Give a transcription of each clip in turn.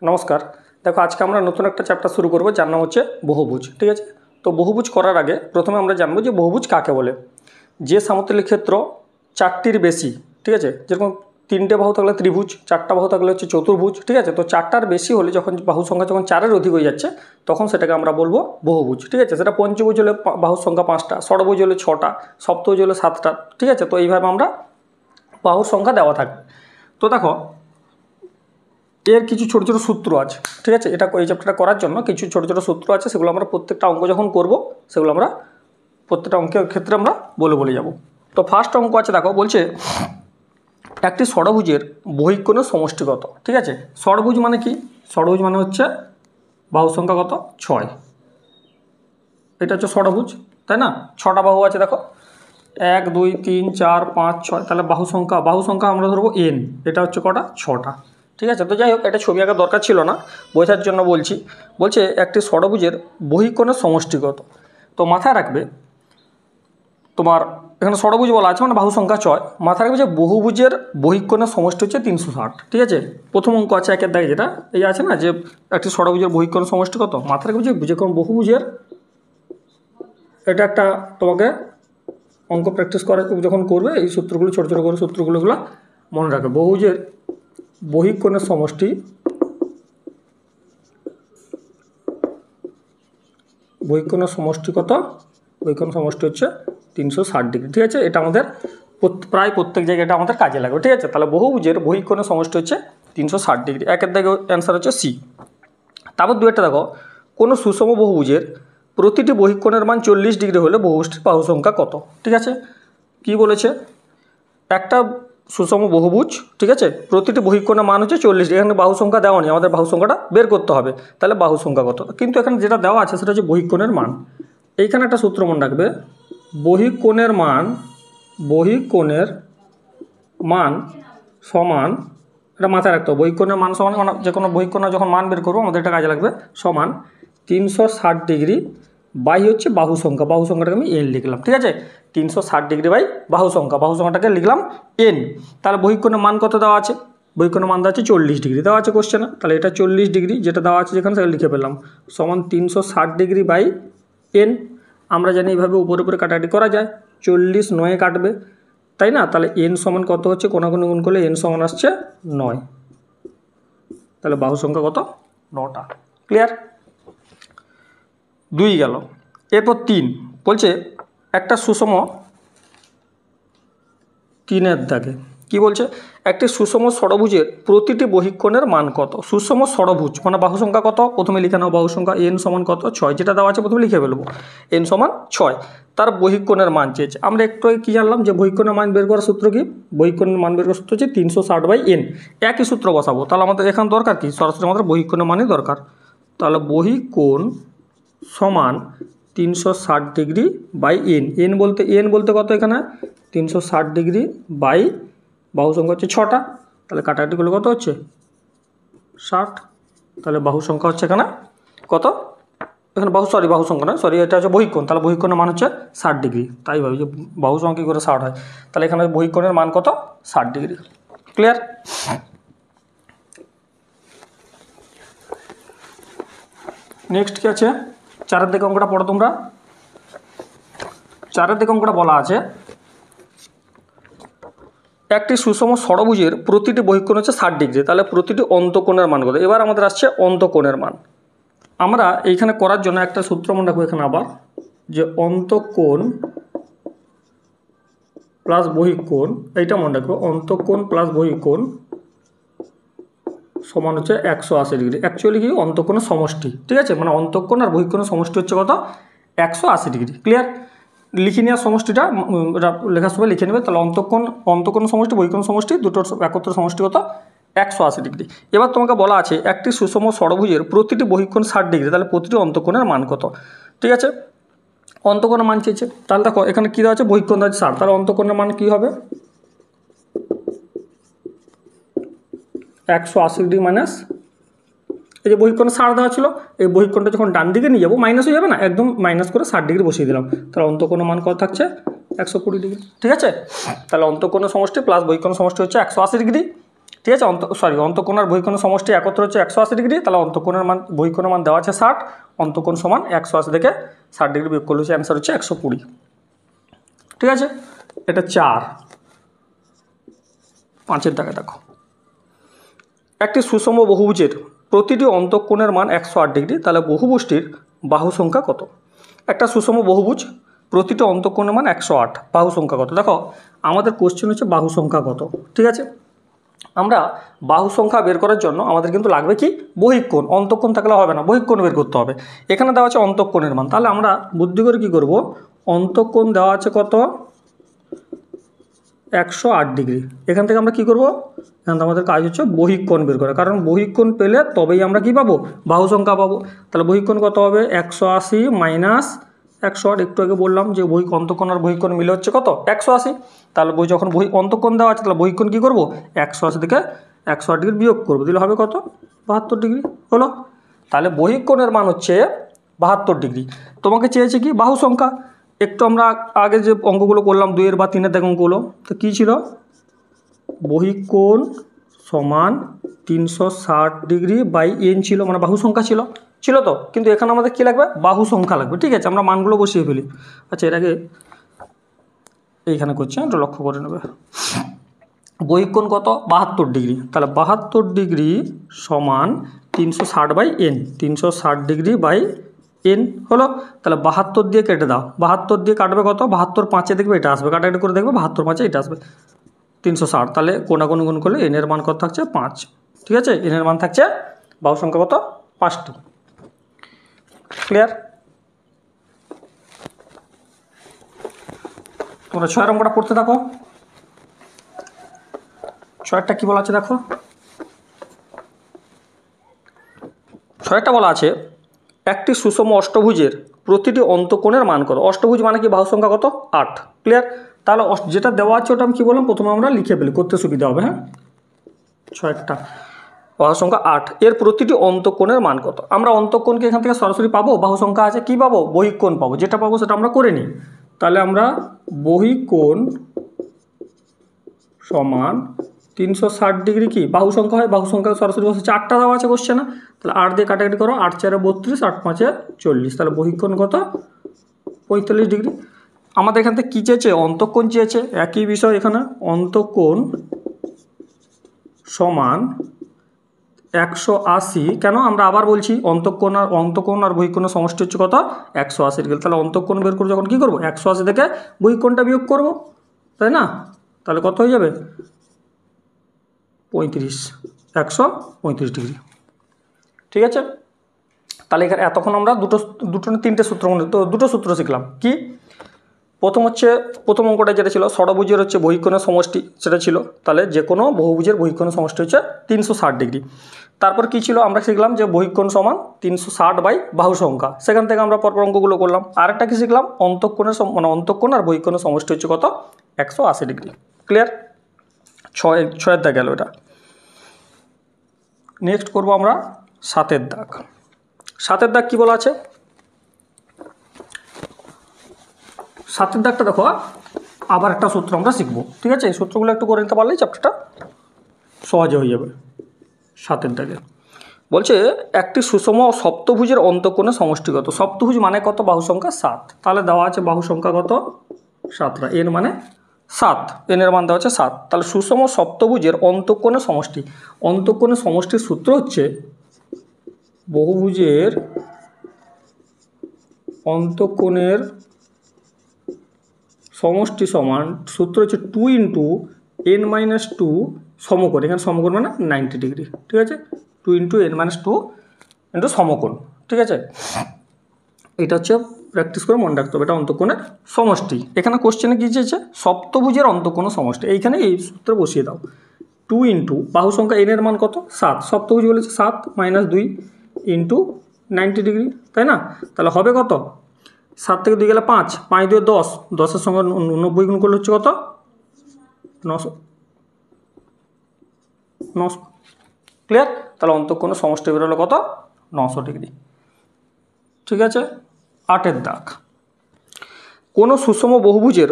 নমস্কার। দেখো আজকে আমরা নতুন একটা চ্যাপ্টার শুরু করব যার নাম হচ্ছে বহুভুজ। ঠিক আছে, তো বহুভুজ করার আগে প্রথমে আমরা জানবো যে বহুভুজ কাকে বলে। যে সমতলীয় ক্ষেত্র চারটির বেশি, ঠিক আছে, যেরকম তিনটে বাহু থাকলে ত্রিভুজ, চারটা বাহু থাকলে হচ্ছে চতুর্ভুজ। ঠিক আছে, তো চারটার বেশি হলে যখন বাহু সংখ্যা যখন চারের অধিক হয়ে যাচ্ছে তখন সেটাকে আমরা বলবো বহুভুজ। ঠিক আছে, সেটা পঞ্চভুজ হলে বাহুর সংখ্যা 5টা, ষড়ভুজ হলে 6টা, সপ্তভুজ হলে 7টা। ঠিক আছে, তো এইভাবে আমরা বাহুর সংখ্যা দেওয়া থাকবে। তো দেখো এর কিছু ছোটো ছোটো সূত্র আছে। ঠিক আছে, এই চ্যাপ্টারটা করার জন্য কিছু ছোটো ছোটো সূত্র আছে, সেগুলো আমরা প্রত্যেকটা অঙ্ক যখন করব সেগুলো আমরা প্রত্যেকটা অঙ্কের ক্ষেত্রে আমরা বলে যাব। তো ফার্স্ট অঙ্ক আছে, দেখো বলছে একটি ষড়ভুজের বহিঃকোণের সমষ্টি কত। ঠিক আছে, ষড়ভুজ মানে কি? ষড়ভুজ মানে হচ্ছে বাহু সংখ্যা কত? 6। এটা হচ্ছে ষড়ভুজ, তাই না? 6টা বাহু আছে, দেখো 1 2 3 4 5 6, তাহলে বাহু সংখ্যা আমরা ধরবো n। এটা হচ্ছে কটা? 6টা। ঠিক আছে, তো যাই হোক এটা ছবি আঁকার দরকার ছিল না, বোঝার জন্য বলছি। বলছে একটি ষড়ভুজের বহিঃকোণের সমষ্টি কত। তো মাথায় রাখবে তোমার এখানে ষড়ভুজ বলা আছে মানে বাহু সংখ্যা 6। মাথায় রাখবে যে বহুভুজের বহিঃকোণের সমষ্টি হচ্ছে 360। ঠিক আছে, প্রথম অঙ্ক আছে একের দাগে, যেটা এই আছে না যে একটি ষড়ভুজের বহিঃকোণের সমষ্টি কত। মাথায় রাখবে যে কোনো বহুভুজের, এটা একটা তোমাকে অঙ্ক প্র্যাকটিস করে যখন করবে এই সূত্রগুলো, ছোটো ছোটো করে সূত্রগুলো মনে রাখবে। বহুভুজের বহিঃকোণের সমষ্টি কত? বহিঃকোণের সমষ্টি হচ্ছে 360 ডিগ্রি। ঠিক আছে, এটা আমাদের প্রায় প্রত্যেক জায়গায় এটা আমাদের কাজে লাগবে। ঠিক আছে, তাহলে বহুভুজের বহিঃকোণের সমষ্টি হচ্ছে 360 ডিগ্রি। একের দাগে অ্যান্সার হচ্ছে সি। তারপর দুইটা দেখো, কোনো সুষম বহুভুজের প্রতিটি বহিঃকোণের মান 40 ডিগ্রি হলে বহুভুজটির বাহু সংখ্যা কত। ঠিক আছে, কি বলেছে? একটা সুষম বহুভুজ, ঠিক আছে, প্রতিটি বহিঃকোণের মান হচ্ছে 40 ডিগ্রি। এখানে বাহু সংখ্যা দেওয়া নেই, আমাদের বাহু সংখ্যাটা বের করতে হবে। তাহলে বাহু সংখ্যা কত? কিন্তু এখানে যেটা দেওয়া আছে সেটা হচ্ছে বহিঃকোণের মান। এইখানে একটা সূত্র মনে রাখবে, বহিঃকোণের মান সমান, এটা মাথায় রাখতে হবে। বহিঃকোণের মান সমান, যে কোনো বহিঃকোণের যখন মান বের করবো আমাদের এটা কাজে লাগবে, সমান 360 ডিগ্রি বাই হচ্ছে বাহু সংখ্যাটাকে আমি এন লিখলাম। ঠিক আছে, 360 ডিগ্রি বাই বাহু সংখ্যাটাকে লিখলাম এন। তাহলে বহিঃকোণের মান কত দেওয়া আছে? বহিঃকোণের মান দেওয়া আছে 40 ডিগ্রি দেওয়া আছে কোশ্চেনে। তাহলে এটা 40 ডিগ্রি যেটা দেওয়া আছে যেখানে, সেটা লিখে পেলাম, সমান 360 ডিগ্রি বাই এন। আমরা জানি এইভাবে উপরে কাটাকাটি করা যায়, 40 9 কাটবে, তাই না? তাহলে এন সমান কত হচ্ছে? কোনাকুনি গুণ করলে এন সমান আসছে 9। তাহলে বাহু সংখ্যা কত? 9টা। ক্লিয়ার? 2 গেল। এরপর 3 বলছে একটা সুষম, 3-এর দাগে কি বলছে? একটি সুষম ষড়ভুজের প্রতিটি বহিঃকোণের মান কত। সুষম ষড়ভুজ মানে বাহু সংখ্যা কত? প্রথমে লিখে নাও বাহু সংখ্যা। এন সমান কত? 6, যেটা দেওয়া আছে প্রথমে লিখে ফেলবো, এন সমান 6। তার বহিঃকোণের মান চেয়েছে। আমরা একটু কি জানলাম যে বহিঃকোণের মান বের করার সূত্র কি? বহিঃকোণের মান বের করার সূত্র হচ্ছে 360 বাই এন। একই সূত্র বসাবো। তাহলে আমাদের এখানে দরকার কি? সরাসরি আমাদের বহিঃকোণের মানই দরকার। তাহলে বহিঃকোণ সমান 360 ডিগ্রি বাই এন। এন বলতে কত? এখানে 360 ডিগ্রি বাই বাহু সংখ্যা হচ্ছে 6টা। তাহলে কাটাকাটি করলে কত হচ্ছে? 60। তাহলে বাহু সংখ্যা হচ্ছে এখানে কত? এখানে বাহু সংখ্যা না, এটা হচ্ছে বহিঃকোণ। তাহলে বহিঃকোণের মান হচ্ছে 60 ডিগ্রি। তাই ভাবি যে বাহু সংখ্যা কী করে 60 হয়। তাহলে এখানে বহিঃকোণের মান কত? 60 ডিগ্রি। ক্লিয়ার? নেক্সট কি আছে? 4-এর দিকে অঙ্কটা পড়ো তোমরা। 4-এর দিকে অঙ্কটা বলা আছে একটি সুষম ষড়ভুজের প্রতিটি বহিঃকোণ হচ্ছে 60 ডিগ্রি। তাহলে প্রতিটি অন্তঃকোণের মান কত? এবার আমাদের আসছে অন্তঃকোণের মান। আমরা এইখানে করার জন্য একটা সূত্র মনে রাখবো এখানে আবার, যে অন্তঃকোণ প্লাস বহিঃকোণ, এইটা মনে রাখবো, অন্তঃকোণ প্লাস বহিঃকোণ সমান হচ্ছে 180 ডিগ্রি। অ্যাকচুয়ালি কি? অন্তঃকোণের সমষ্টি। ঠিক আছে, মানে অন্তঃকোণ আর বহিঃকোণের সমষ্টি হচ্ছে কত? 180 ডিগ্রি। ক্লিয়ার? লিখে নেওয়ার সমষ্টিটা লেখার সময় লিখে নেবে। তাহলে অন্তঃকোণ সমষ্টি, বহিঃকোণ সমষ্টি দুটোর একত্র সমষ্টি কত? 180 ডিগ্রি। এবার তোমাকে বলা আছে একটি সুষম ষড়ভুজের প্রতিটি বহিঃকোণ 60 ডিগ্রি, তাহলে প্রতিটি অন্তঃকোণের মান কত? ঠিক আছে, অন্তঃকোণের মান চেয়েছে। তাহলে দেখো এখানে কী দেওয়া আছে? বহিঃকোণ দেওয়া আছে 60। তাহলে অন্তঃকোণের মান কী হবে? 180 ডিগ্রি মাইনাস, এই যে বহিঃকোণে 60 দেওয়া ছিল, এই বহিঃকোণটা যখন ডান দিকে নিয়ে যাবো মাইনাস হয়ে যাবে না, একদম মাইনাস করে 60 ডিগ্রি বসিয়ে দিলাম। তাহলে অন্তঃকোণের মান কত থাকছে? 120 ডিগ্রি। ঠিক আছে, তাহলে অন্তঃকোণের সমষ্টি প্লাস বহিঃকোণের সমষ্টি হচ্ছে 180 ডিগ্রি। ঠিক আছে। অন্তঃকোণ আর বহিঃকোণের সমষ্টি একত্র হচ্ছে 180 ডিগ্রি, তাহলে অন্তঃকোণের মান বহিঃকোণের মান দেওয়া আছে 60, অন্তঃকোণ সমান 180 থেকে 60 ডিগ্রি বিয়োগ করলে হচ্ছে অ্যান্সার হচ্ছে 120। ঠিক আছে, এটা 4। 5-এর দাগে দেখো, একটি সুষম বহুভুজের প্রতিটি অন্তঃকোণের মান 108 ডিগ্রি, তাহলে বহুভুজটির বাহু সংখ্যা কত? একটা সুষম বহুভুজ, প্রতিটি অন্তঃকোণের মান 108, বাহু সংখ্যা কত? দেখো আমাদের কোশ্চেন হচ্ছে বাহু সংখ্যা কত। ঠিক আছে, আমরা বাহু সংখ্যা বের করার জন্য আমাদের কিন্তু লাগবে কি? বহিঃকোণ। অন্তঃকোণ থাকলে হবে না, বহিঃকোণ বের করতে হবে। এখানে দেওয়া আছে অন্তঃকোণের মান, তাহলে আমরা বুদ্ধি করে কী করব, অন্তঃকোণ দেওয়া আছে কত? 108 ডিগ্রি। এখান থেকে আমরা কি করব, এখান থেকে আমাদের কাজ হচ্ছে বহিঃকোণ বের করা, কারণ বহিঃকোণ পেলে তবেই আমরা কি পাবো? বাহু সংখ্যা পাবো। তাহলে বহিঃকোণ কত হবে? 180 মাইনাস 108, একটু আগে বললাম যে অন্তঃকোণ আর বহিঃকোণ মিলে হচ্ছে কত? 180। তাহলে যখন অন্তঃকোণ দেওয়া আছে তাহলে বহিঃকোণ কী করবো? 180 থেকে 108 ডিগ্রি বিয়োগ করবো, দিলে হবে কত? 72 ডিগ্রি হলো। তাহলে বহিঃকোণের মান হচ্ছে 72 ডিগ্রি। তোমাকে চেয়েছে কি? বাহু সংখ্যা। একটু আমরা আগে যে অঙ্কগুলো করলাম 2-এর বা 3-এর দেখো অঙ্কগুলো, তো কী ছিল? বহিঃকোণ সমান 360 ডিগ্রি বাই এন ছিল, মানে বাহু সংখ্যা ছিল তো। কিন্তু এখানে আমাদের কী লাগবে? বাহু সংখ্যা লাগবে। ঠিক আছে, আমরা মানগুলো বসিয়ে ফেলি। আচ্ছা, এর আগে এইখানে করছি, একটু লক্ষ্য করে নেবে। বহিঃকোণ কত? 72 ডিগ্রি। তাহলে 72 ডিগ্রি সমান 360 by N, 360 degree by N হলো। তাহলে 72 দিয়ে কেটে দাও, 72 দিয়ে কাটবে কত? 72 5-এ দেখবে এটা আসবে, কাটাকাটি করে দেখবে 72 5-এ এটা আসবে 360। তাহলে কোনাকুনি গুণ করলে এনের মান কত থাকছে? 5। ঠিক আছে, এনের মান থাকছে, বাহু সংখ্যা কত? 5টি। ক্লিয়ার? তোমরা 6 অঙ্কটা পড়তে থাকো। 6টা কী বলা আছে দেখো, 6টা বলা আছে একটি সুষম অষ্টভুজের প্রতিটি অন্তঃকোণের মান কত? অষ্টভুজ মানে কি? বাহু সংখ্যা কত? 8। ক্লিয়ার? তাহলে যেটা দেওয়া আছে ওটা আমি কী বললাম, প্রথমে আমরা লিখে ফেলি, করতে সুবিধা হবে। হ্যাঁ, 6টা বাহু সংখ্যা 8, এর প্রতিটি অন্তঃকোণের মান কত? আমরা অন্তঃকোণকে এখান থেকে সরাসরি পাবো, বাহু সংখ্যা আছে, কী পাবো? বহিঃকোণ পাবো। যেটা পাবো সেটা আমরা করে নিই। তাহলে আমরা বহিঃকোণ সমান 360 ডিগ্রি কি বাহু সংখ্যা হয়? বাহু সংখ্যা সরাসরি বসে 8টা দেওয়া আছে কোশ্চেনে। তাহলে 8 দিয়ে কাটাকাটি করো, 8 4 32, 8 5 40। তাহলে বহিঃকোণ কত? 45 ডিগ্রি। আমাদের এখান থেকে কী চেয়েছে? অন্তঃকোণ চেয়েছে। একই বিষয় এখানে, অন্তঃকোণ সমান 180। কেন? আমরা আবার বলছি অন্তঃকোণ আর বহিঃকোণের সমষ্টি হচ্ছে কত? 180 ডিগ্রি। তাহলে অন্তঃকোণ বের করে যখন কী করবো? 180 থেকে বহিঃকোণটা বিয়োগ করবো, তাই না? তাহলে কত হয়ে যাবে? 35, 135 ডিগ্রি। ঠিক আছে, তাহলে এখানে এতক্ষণ আমরা দুটো না 3টে সূত্র, তো 2টো সূত্র শিখলাম। কি? প্রথম অঙ্কটা যেটা ছিল ষড়ভুজের হচ্ছে বহিঃকোণের সমষ্টি, সেটা ছিল। তাহলে যে কোনো বহুভুজের বহিঃকোণের সমষ্টি হচ্ছে 360 ডিগ্রি। তারপর কি ছিল? আমরা শিখলাম যে বহিঃকোণ সমান 360 বাই বাহু সংখ্যা। সেখান থেকে আমরা পরপর অঙ্কগুলো করলাম। আরেকটা কি শিখলাম? অন্তঃকোণ আর বহিঃকোণের সমষ্টি হচ্ছে কত? 180 ডিগ্রি। ক্লিয়ার? 6-এর দাগ গেল এটা। নেক্সট করব আমরা 7-এর দাগ। 7-এর দাগ কী বলা আছে? 7-এর দাগটা দেখো, আবার একটা সূত্র আমরা শিখবো। ঠিক আছে, এই সূত্রগুলো একটু করে নিতে পারলেই চ্যাপ্টারটা সহজে হয়ে যাবে। 7-এর দাগে বলছে একটি সুষম সপ্তভুজের অন্তঃকোণের সমষ্টিগত। সপ্তভুজ মানে কত? বাহু সংখ্যা 7। তাহলে দেওয়া আছে বাহু সংখ্যা কত? 7টা। এর মানে 7, এনের মান দেওয়া আছে 7। তাহলে সুষম সপ্তভুজের অন্তঃকোণের সমষ্টি। অন্তঃকোণের সমষ্টির সূত্র হচ্ছে বহুভুজের অন্তঃকোণের সমষ্টি সমান, সূত্র হচ্ছে 2 × n-2 সমকোণ। এখানে সমকোণ মানে 90 ডিগ্রি। ঠিক আছে, 2 × n-2 সমকোণ। ঠিক আছে, এটা হচ্ছে প্র্যাকটিস করে মনে রাখতে হবে, এটা অন্তঃকোণের সমষ্টি। এখানে কোশ্চেনে কী চেয়েছে? সপ্তভুজের অন্তঃকোণের সমষ্টি। এইখানে এই সূত্রে বসিয়ে দাও। 2 × বাহু সংখ্যা n এর মান কত? 7। সপ্তভুজ বলেছে 7 - 2 × 90 ডিগ্রি, তাই না? তাহলে হবে কত? 7 থেকে 2 গেলে 5, 5 2 10, 10-এর সঙ্গে 90 গুণ করলে হচ্ছে কত? 900। ক্লিয়ার? তাহলে অন্তঃকোণের সমষ্টি বেরোলো কত? 900 ডিগ্রি। ঠিক আছে, 8-এর দাগ। কোনো সুষম বহুভুজের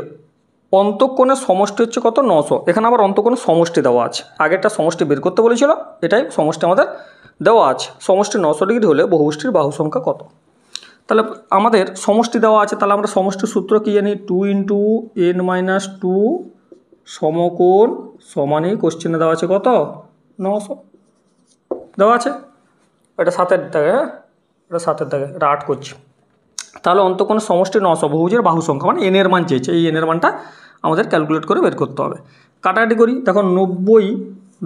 অন্তঃকোণের সমষ্টি হচ্ছে কত 900। এখানে আবার অন্তঃকোণের সমষ্টি দেওয়া আছে, আগেরটা সমষ্টি বের করতে বলেছিল, এটাই সমষ্টি আমাদের দেওয়া আছে। সমষ্টি 900 ডিগ্রি হলে বহুভুজটির বাহু সংখ্যা কত। তাহলে আমাদের সমষ্টি দেওয়া আছে, তাহলে আমরা সমষ্টির সূত্র কী জানি, 2 × n-2 সমকোণ সমানই কোশ্চেনে দেওয়া আছে কত 900 দেওয়া আছে। এটা 7-এর দাগে, হ্যাঁ এটা 7-এর দাগে, এটা 8 করছি। তাহলে অন্তঃকোণের সমষ্টি 900, বহুভুজের বাহু সংখ্যা মানে এনের মান চেয়েছে, এই এনের মানটা আমাদের ক্যালকুলেট করে বের করতে হবে। কাটাকাটি করি, দেখো 90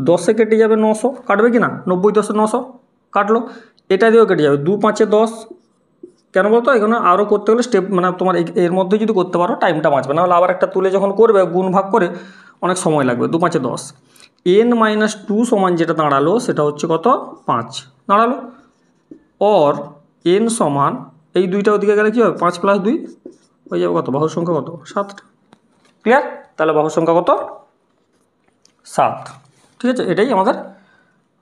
10-এ কেটে যাবে 900, কাটবে কি না, 90 10-এ 900 কাটলো, এটা দিয়েও কেটে যাবে, 2 5-এ 10। কেন বলতো, এখানে আরও করতে গেলে স্টেপ মানে তোমার এর মধ্যে যদি করতে পারো টাইমটা বাঁচবে, নাহলে আবার একটা তুলে যখন করবে গুণ ভাগ করে অনেক সময় লাগবে। 2 5-এ 10, n-2 সমান যেটা দাঁড়ালো সেটা হচ্ছে কত 5 দাঁড়ালো, অর n সমান এই দুইটা ওদিকে গেলে কী হবে 5 + 2 হয়ে যাবে কত, বাহুর সংখ্যা কত 7। ক্লিয়ার, তাহলে বাহুর সংখ্যা কত 7। ঠিক আছে, এটাই আমাদের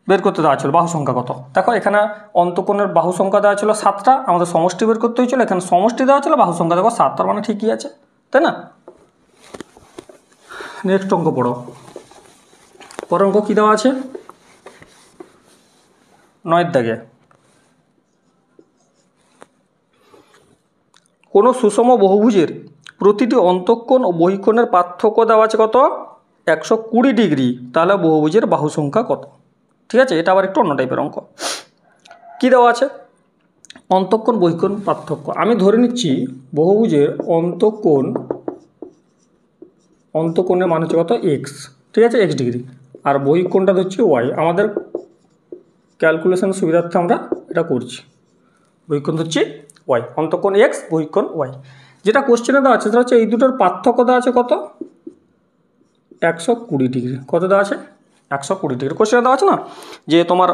বের করতে দেওয়া ছিল, বাহু সংখ্যা কত। দেখো এখানে অন্তঃকোণের বাহু সংখ্যা দেওয়া ছিল 7টা, আমাদের সমষ্টি বের করতে হয়েছিল, এখানে সমষ্টি দেওয়া ছিল, বাহু সংখ্যা দেখো 7, তার মানে ঠিকই আছে, তাই না। নেক্সট অঙ্ক পড়ো, পরের অঙ্ক কী দেওয়া আছে 9-এর দাগে। কোনো সুষম বহুভুজের প্রতিটি অন্তঃকোণ ও বহিঃকোণের পার্থক্য দেওয়া আছে কত 120 ডিগ্রি, তাহলে বহুভুজের বাহু সংখ্যা কত। ঠিক আছে, এটা আবার একটু অন্য টাইপের অঙ্ক। কী দেওয়া আছে, অন্তঃকোণ বহিঃকোণ পার্থক্য। আমি ধরে নিচ্ছি বহুভুজের অন্তঃকোণের মান হচ্ছে কত এক্স, ঠিক আছে, এক্স ডিগ্রি, আর বহিঃকোণটা হচ্ছে ওয়াই। আমাদের ক্যালকুলেশন সুবিধার্থে আমরা এটা করছি, বহিঃকোণ হচ্ছে ওয়াই, অন্তঃকোণ এক্স, বহিঃকোণ ওয়াই। যেটা কোশ্চেনে দেওয়া আছে সেটা হচ্ছে এই দুটোর পার্থক্য দেওয়া আছে কত 120 ডিগ্রি। কত দেওয়া আছে 120 ডিগ্রি কোশ্চেনে দেওয়া আছে না, যে তোমার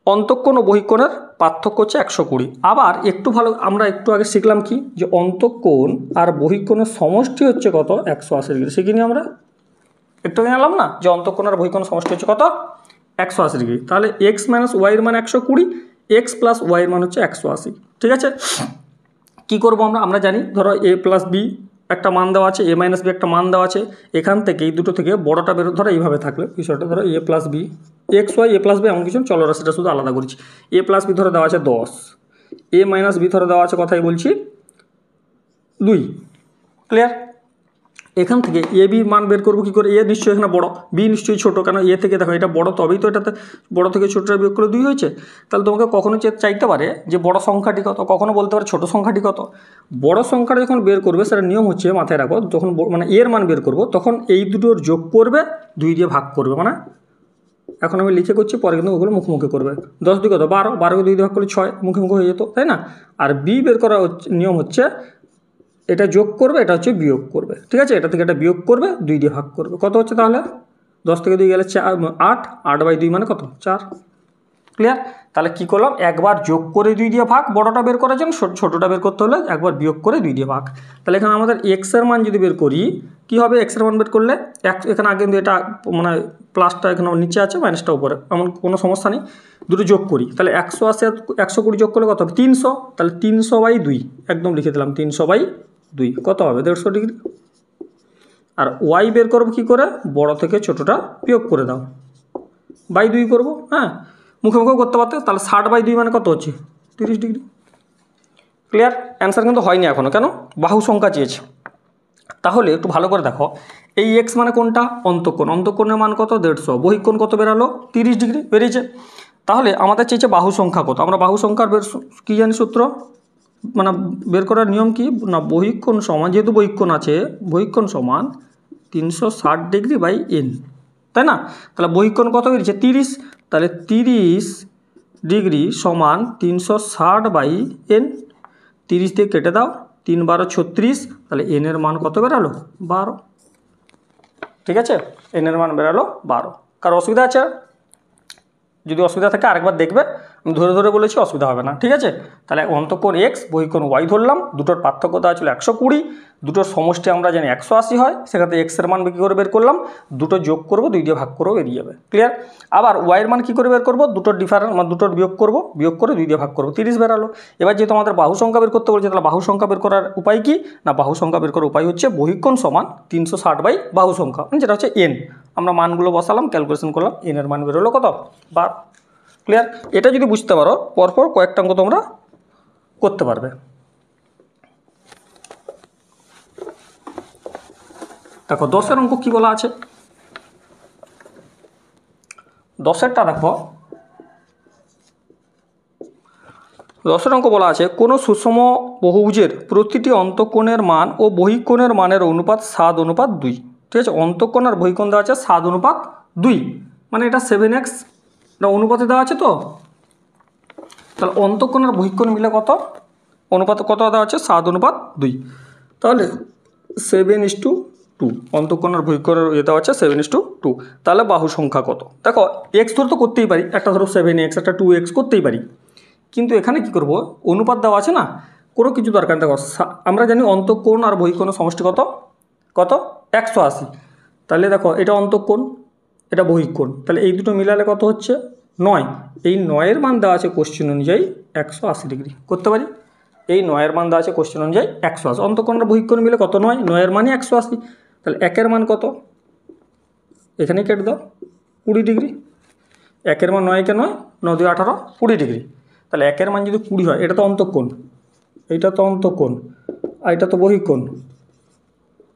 অন্তঃকোণ ও বহিঃকোণের পার্থক্য হচ্ছে 120। আবার একটু ভালো, আমরা একটু আগে শিখলাম কি, যে অন্তঃকোণ আর বহিঃকোণের সমষ্টি হচ্ছে কত 180 ডিগ্রি, শিখিনি আমরা একটু আগে জানলাম না, যে অন্তঃকোণ আর বহিঃকোণের সমষ্টি হচ্ছে কত 180 ডিগ্রি। তাহলে এক্স মাইনাস ওয়াইয়ের মান 120, এক্স প্লাস ওয়াইয়ের মান হচ্ছে 180। ঠিক আছে, কী করবো আমরা জানি, ধরো এ প্লাস বি একটা মান দেওয়া আছে, এ মাইনাস বি একটা মান দেওয়া আছে, এখান থেকে এই দুটো থেকে বড়টা বেরো, ধরো এইভাবে থাকলে বিষয়টা, ধরো এ plus B, x Y A plus B এমন কিছু চলরাশিটা শুধু আলাদা করছি। এ প্লাস বি ধরে দেওয়া আছে 10, এ মাইনাস বি ধরে দেওয়া আছে কথাই বলছি 2। ক্লিয়ার, এখান থেকে এ বি মান বের করবো কী করে, এ নিশ্চয়ই এখানে বড়, বি নিশ্চয়ই ছোটো, কেন এ থেকে দেখো এটা বড়, তবেই তো এটাতে বড় থেকে ছোটোটা বিয়োগ করে 2 হয়েছে। তাহলে তোমাকে কখনো চাইতে পারে যে বড় সংখ্যাটি কত, কখনো বলতে পারে ছোট সংখ্যাটি কত। বড় সংখ্যাটা যখন বের করবে সেটা নিয়ম হচ্ছে, মাথায় রাখো, যখন মানে এর মান বের করবো তখন এই দুটোর যোগ করবে, 2 দিয়ে ভাগ করবে, মানে এখন আমি লিখে করছি, পরে কিন্তু ওগুলো মুখোমুখি করবে। 10 2 কত 12, 12কে 2 দিয়ে ভাগ করলে 6, মুখোমুখি হয়ে যেত, তাই না। আর বি বের করার নিয়ম হচ্ছে এটা যোগ করবে, এটা হচ্ছে বিয়োগ করবে। ঠিক আছে, এটা থেকে এটা বিয়োগ করবে, 2 দিয়ে ভাগ করবে, কত হচ্ছে তাহলে 10 থেকে 2 গেলে 8, 8/2 মানে কত 4। ক্লিয়ার, তাহলে কী করলাম, একবার যোগ করে 2 দিয়ে ভাগ বড়টা বের করার জন্য, ছোটোটা বের করতে হলে একবার বিয়োগ করে 2 দিয়ে ভাগ। তাহলে এখানে আমাদের এক্সের মান যদি বের করি, কী হবে, এক্সের মান বের করলে এখানে আগে কিন্তু এটা মানে প্লাসটা এখানে নিচে আছে, মাইনাসটা উপরে, এমন কোনো সমস্যা নেই, দুটো যোগ করি। তাহলে 180 120 যোগ করলে কত হবে 300, তাহলে 300/2 একদম লিখে দিলাম, 300/2 কত হবে 150 ডিগ্রি। আর ওয়াই বের করবো কী করে, বড় থেকে ছোটোটা বিয়োগ করে দাও, বাই 2 করবো, হ্যাঁ মুখোমুখিও করতে পারতে। তাহলে 60/2 মানে কত হচ্ছে 30 ডিগ্রি। ক্লিয়ার, অ্যান্সার কিন্তু হয়নি এখনও, কেন, বাহু সংখ্যা চেয়েছে। তাহলে একটু ভালো করে দেখো, এই এক্স মানে কোনটা অন্তঃকোণ, অন্তঃকোণের মান কত 150, বহিঃকোণ কত বেরালো 30 ডিগ্রি বেরিয়েছে। তাহলে আমাদের চেয়েছে বাহু সংখ্যা কত, আমরা বাহু সংখ্যার কী জানি সূত্র, মানে বের করার নিয়ম কি না, বহিঃকোণ সমান, যেহেতু বহিঃকোণ আছে, বহিঃকোণ সমান 360 ডিগ্রি বাই এন, তাই না। তাহলে বহিঃকোণ কত বেরিয়েছে 30, তাহলে 30 ডিগ্রি সমান 360/n, 30 দিয়ে কেটে দাও, 3 12 36, তাহলে এনের মান কত বেরালো 12। ঠিক আছে, এনের মান বেরালো 12। কার অসুবিধা আছে, যদি অসুবিধা থাকে আরেকবার দেখবে, আমি ধরে ধরে বলেছি, অসুবিধা হবে না। ঠিক আছে, তাহলে অন্তঃকোণ এক্স, বহিঃকোণ ওয়াই ধরলাম, দুটোর পার্থক্য দেওয়া ছিল 120, দুটোর সমষ্টি আমরা জানি 180 হয়, সেক্ষেত্রে এক্সের মান কী করে বের করলাম, দুটো যোগ করব, 2 দিয়ে ভাগ করবো, বেরিয়ে যাবে। ক্লিয়ার? আবার ওয়াইয়ের মান কী করে বের করবো, দুটোর ডিফারেন্স মানে দুটোর বিয়োগ করব, বিয়োগ করে 2 দিয়ে ভাগ করবো, 30 বেরালো। এবার যেহেতু আমাদের বাহু সংখ্যা বের করতে বলছে, তাহলে বাহু সংখ্যা বের করার উপায় কি না, বাহু সংখ্যা বের করার উপায় হচ্ছে বহিঃকোণ সমান 360 বাহু সংখ্যা, যেটা হচ্ছে এন। আমরা মানগুলো বসালাম, ক্যালকুলেশন করলাম, এনের মান বেরোলো কত, 12। ক্লিয়ার? এটা যদি বুঝতে পারো পরপর কয়েকটা অঙ্ক তোমরা করতে পারবে। দেখো 10-এর অঙ্ক কী বলা আছে, 10-এরটা দেখো, 10-এর অঙ্ক বলা আছে কোনো সুষম বহুভুজের প্রতিটি অন্তঃকোণের মান ও বহিঃকোণের মানের অনুপাত 7:2। ঠিক আছে, অন্তঃকোণ আর বহিঃকোণ দেওয়া আছে 7:2, মানে এটা 7x অনুপাতে দেওয়া আছে। তো তাহলে অন্তঃকোণ আর বহিঃকোণ মিলে কত অনুপাত, কত দেওয়া আছে 7:2, তাহলে 7:2। অন্তঃকোণ আর বহিঃকোণের দেওয়া আছে 7:2। তাহলে বাহু সংখ্যা কত, দেখো এক্স ধরে তো করতেই পারি, একটা ধরো 7x, একটা 2x করতেই পারি, কিন্তু এখানে কি করব, অনুপাত দেওয়া আছে না, কোনো কিছু দরকার। দেখো আমরা জানি অন্তঃকোণ আর বহিঃকোণের সমষ্টি কত, 180। তাহলে দেখো এটা অন্তঃকোণ, এটা বহিঃকোণ, তাহলে এই দুটো মিলালে কত হচ্ছে 9। এই 9-এর মান দেওয়া আছে কোশ্চেন অনুযায়ী 180 ডিগ্রি করতে পারি। এই 9-এর মান দেওয়া আছে কোশ্চেন অনুযায়ী 180। অন্তঃকোণ আর বহিঃকোণ মিলে কত 9, 9-এর মানই 180। তাহলে 1-এর মান কত, এখানে কেটে দাও 20 ডিগ্রি। 1-এর মান 9-কে 9, 9 2 18, 20 ডিগ্রি। তাহলে 1-এর মান যদি 20 হয়, এটা তো অন্তঃকোণ, এইটা তো অন্তঃকোণ, আর এটা তো বহিঃকোণ,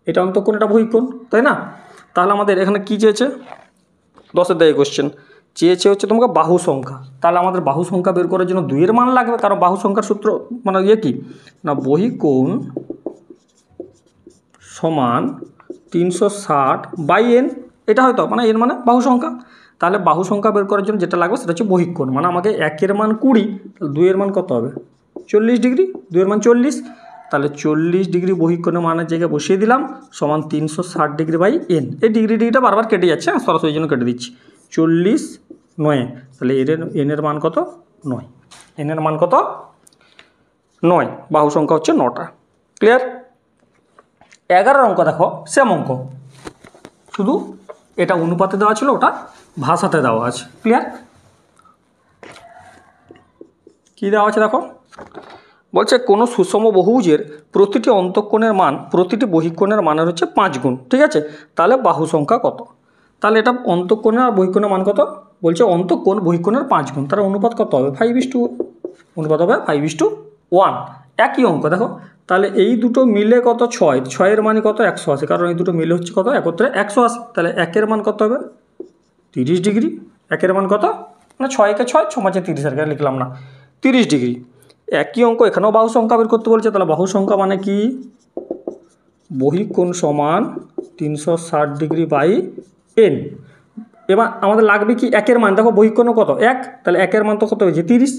এটা অন্তঃকোণ, এটা বহিঃকোণ, তাই না? তাহলে আমাদের এখানে কী চেয়েছে, 10-এর দায়ী কোশ্চেন চেয়েছে হচ্ছে তোমাকে বাহু সংখ্যা। তাহলে আমাদের বাহু সংখ্যা বের করার জন্য 2-এর মান লাগবে, কারণ বাহু সংখ্যার সূত্র মানে কি না, বহিঃকোণ সমান 360/n, এটা হয়তো মানে এর মানে বাহু সংখ্যা। তাহলে বাহু সংখ্যা বের করার জন্য যেটা লাগবে সেটা হচ্ছে বহিঃকোণ, মানে আমাকে 1-এর মান 20, তাহলে 2-এর মান কত হবে 40 ডিগ্রি, 2-এর মান 40। তাহলে 40 ডিগ্রি বহিঃকোণের মানের জায়গায় বসিয়ে দিলাম, সমান 360°/n। এই ডিগ্রিটা বারবার কেটে যাচ্ছে, সরাসরি জন্য কেটে দিচ্ছি, 40 9। তাহলে এনের মান কত 9, এনের মান কত 9, বাহু সংখ্যা হচ্ছে 9টা। ক্লিয়ার? 11-এর অঙ্ক দেখো, সেম অঙ্ক, শুধু এটা অনুপাতে দেওয়া ছিল, ওটা ভাষাতে দেওয়া আছে। ক্লিয়ার? কী দেওয়া আছে দেখো, বলছে কোনো সুষম বহুভুজের প্রতিটি অন্তঃকোণের মান প্রতিটি বহিঃকোণের মানের হচ্ছে 5 গুণ। ঠিক আছে, তাহলে বাহু সংখ্যা কত, তাহলে এটা অন্তঃকোণের আর বহিঃকোণের মান কত, বলছে অন্তঃকোণ বহিঃকোণের 5 গুণ, তার অনুপাত কত হবে 5:1, অনুপাত হবে 5:1। একই অঙ্ক দেখো, তাহলে এই দুটো মিলে কত 6, 6-এর মানে কত 180, কারণ এই দুটো মিলে হচ্ছে কত একত্রে 180। তাহলে 1-এর মান কত হবে 30 ডিগ্রি, 1-এর মান কত মানে 6-কে 6, 6 × 30, আর কেন লিখলাম না 30 ডিগ্রি। একই অঙ্ক এখানেও বাহু সংখ্যা বের করতে বলছে, তাহলে বাহু সংখ্যা মানে কি, বহিঃকোণ সমান 360°/n। এবার আমাদের লাগবে কি 1-এর মান, দেখো বহিঃকোণ কত 1, তাহলে 1-এর মান তো কত হয়েছে 30,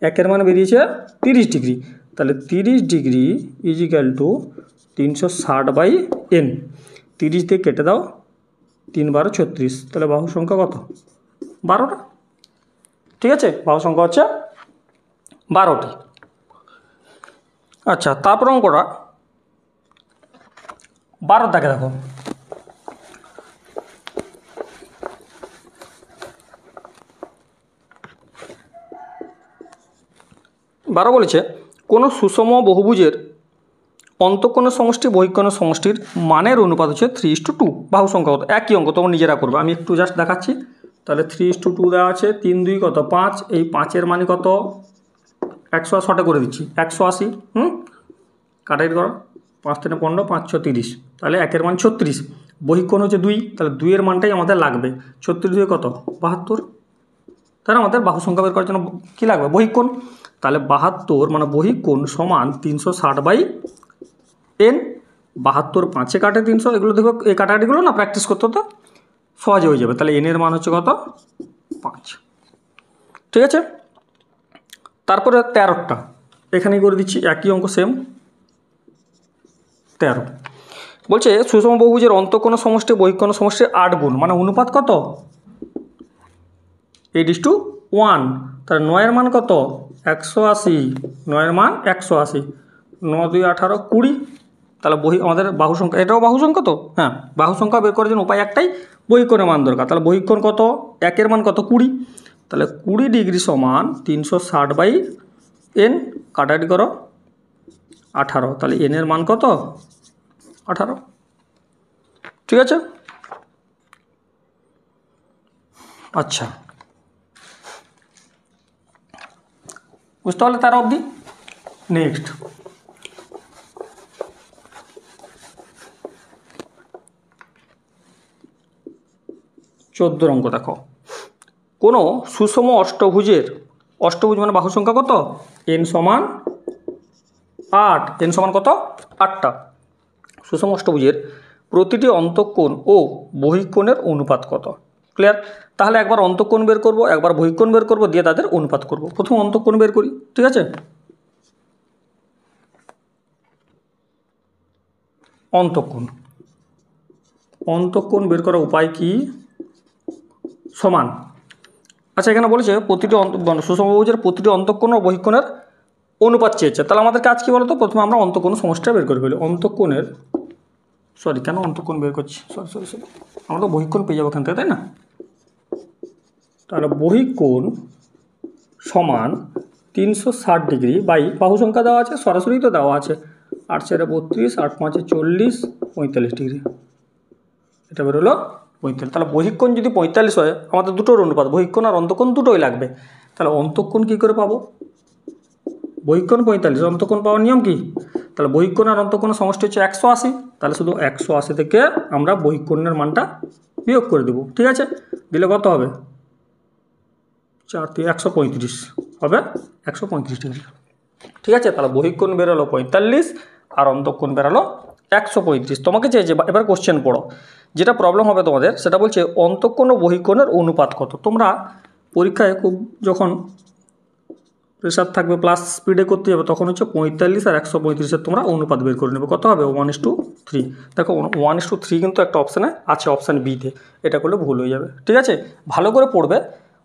1-এর মান বেরিয়েছে 30 ডিগ্রি। তাহলে 30 ডিগ্রি = 360/n। 30 দিয়ে কেটে দাও, 3 × 12 = 36, তাহলে বাহু সংখ্যা কত 12টা। ঠিক আছে, বাহু সংখ্যা হচ্ছে 12টি। আচ্ছা, তারপর অঙ্কটা 12 দেখে দেখো, 12 বলেছে কোনো সুষম বহুভুজের অন্তঃকোণের সমষ্টি বহিঃকোণের সমষ্টির মানের অনুপাত হচ্ছে 3:2। বাহু সংখ্যা কত, একই অঙ্ক, তোমরা নিজেরা করবে, আমি একটু জাস্ট দেখাচ্ছি। তাহলে 3:2 দেওয়া আছে, 3 2 কত 5, এই 5-এর মানে কত 180 করে দিচ্ছি 180, কাটাই করো, 5 3 15, 5 6 30, তাহলে 1-এর মান 36, বহিঃকোণ হচ্ছে 2, তাহলে 2-এর মানটাই আমাদের লাগবে, 36 2 কত 72। তাহলে আমাদের বাহু সংখ্যা বের করার জন্য কী লাগবে বহিঃকোণ, তাহলে 72 মানে বহিঃকোণ সমান 360/n। 72 5-এ কাটে 300, এগুলো দেখো এই কাটাকাটিগুলো না প্র্যাকটিস করতে হতো, সহজে হয়ে যাবে। তাহলে এনের মান হচ্ছে কত 5। ঠিক আছে, তারপরে 13টা এখানেই করে দিচ্ছি, একই অঙ্ক সেম 13। বলছে সুষম বহুভুজের অন্তঃকোণ সমষ্টি বহিঃকোণ সমষ্টির 8 গুণ, মানে অনুপাত কত 8:1। তাহলে 9-এর মান কত 180, 9-এর মান 180, 9 2 18 20, তাহলে আমাদের বাহু সংখ্যা, এটাও বাহু সংখ্যা তো, হ্যাঁ বাহু সংখ্যা বের করার জন্য উপায় একটাই, বহিকোণের মান দরকার। তাহলে বহিকোণ কত, একের মান কত 20, তাহলে 20 ডিগ্রি সমান 360/n, কাটাকাটি করো 18, তাহলে n এর মান কত 18। ঠিক আছে, আচ্ছা বুঝতে পারলে তার অবধি। নেক্সট 14 অঙ্ক দেখো, কোনো সুষম অষ্টভুজের, অষ্টভুজ মানে বাহু সংখ্যা কত, n সমান 8, n সমান কত 8টা, সুষম অষ্টভুজের প্রতিটি অন্তঃকোণ ও বহিঃকোণের অনুপাত কত। ক্লিয়ার, তাহলে একবার অন্তঃকোণ বের করব, একবার বহিঃকোণ বের করব, দিয়ে তাদের অনুপাত করব। প্রথম অন্তঃকোণ বের করি, ঠিক আছে। অন্তঃকোণ, অন্তঃকোণ বের করার উপায় কি, সমান। আচ্ছা এখানে বলেছে প্রতিটি সুষমভুজের প্রতিটি অন্তঃকোণ ও বহিঃকোণের অনুপাত চেয়েছে, তাহলে আমাদের কাজ কি বলতো, প্রথমে আমরা অন্তঃকোণ সমষ্টিটা বের করে ফেলি। অন্তঃকোণের, সরি কেন অন্তঃকোণ বের করছি, সরি আমরা তো বহিঃকোণ পেয়ে যাবো এখান থেকে, তাই না। তাহলে বহিঃকোণ সমান 360 ডিগ্রি বাই বাহু সংখ্যা দেওয়া আছে, সরাসরি তো দেওয়া আছে 8 × 4 = 32, 8 × 5 = 40, 45 ডিগ্রি, এটা বেরোলো 45। তাহলে বহিঃকোণ যদি 45 হয়, আমাদের দুটোর অনুপাত, বহিঃকোণ আর অন্তঃকোণ দুটোই লাগবে। তাহলে অন্তঃকোণ কী করে পাবো, বহিঃকোণ 45, অন্তঃকোণ পাওয়ার নিয়ম কি, তাহলে বহিঃকোণ আর অন্তঃকোণের সমষ্টি হচ্ছে 180, তাহলে শুধু 180 থেকে আমরা বহিঃকোণের মানটা বিয়োগ করে দেবো। ঠিক আছে, দিলে কত হবে, 4 × 3 = 135 হবে, 135 ডিগ্রি। ঠিক আছে, তাহলে বহিঃকোণ বেরোলো 45 আর অন্তঃকোণ বেরোলো 135। তোমাকে চেয়েছে এবার কোশ্চেন পড়ো, যেটা প্রবলেম হবে তোমাদের সেটা বলছে অন্তঃকোণ ও বহিঃকোণের অনুপাত কত। তোমরা পরীক্ষায় খুব যখন প্রেশার থাকবে, প্লাস স্পিডে করতে যাবে, তখন হচ্ছে 45 আর 135-এর তোমরা অনুপাত বের করে নেবে, কত হবে 1:3। দেখো 1:3 কিন্তু একটা অপশানে আছে, অপশান বিতে, এটা করলে ভুল হয়ে যাবে। ঠিক আছে, ভালো করে পড়বে।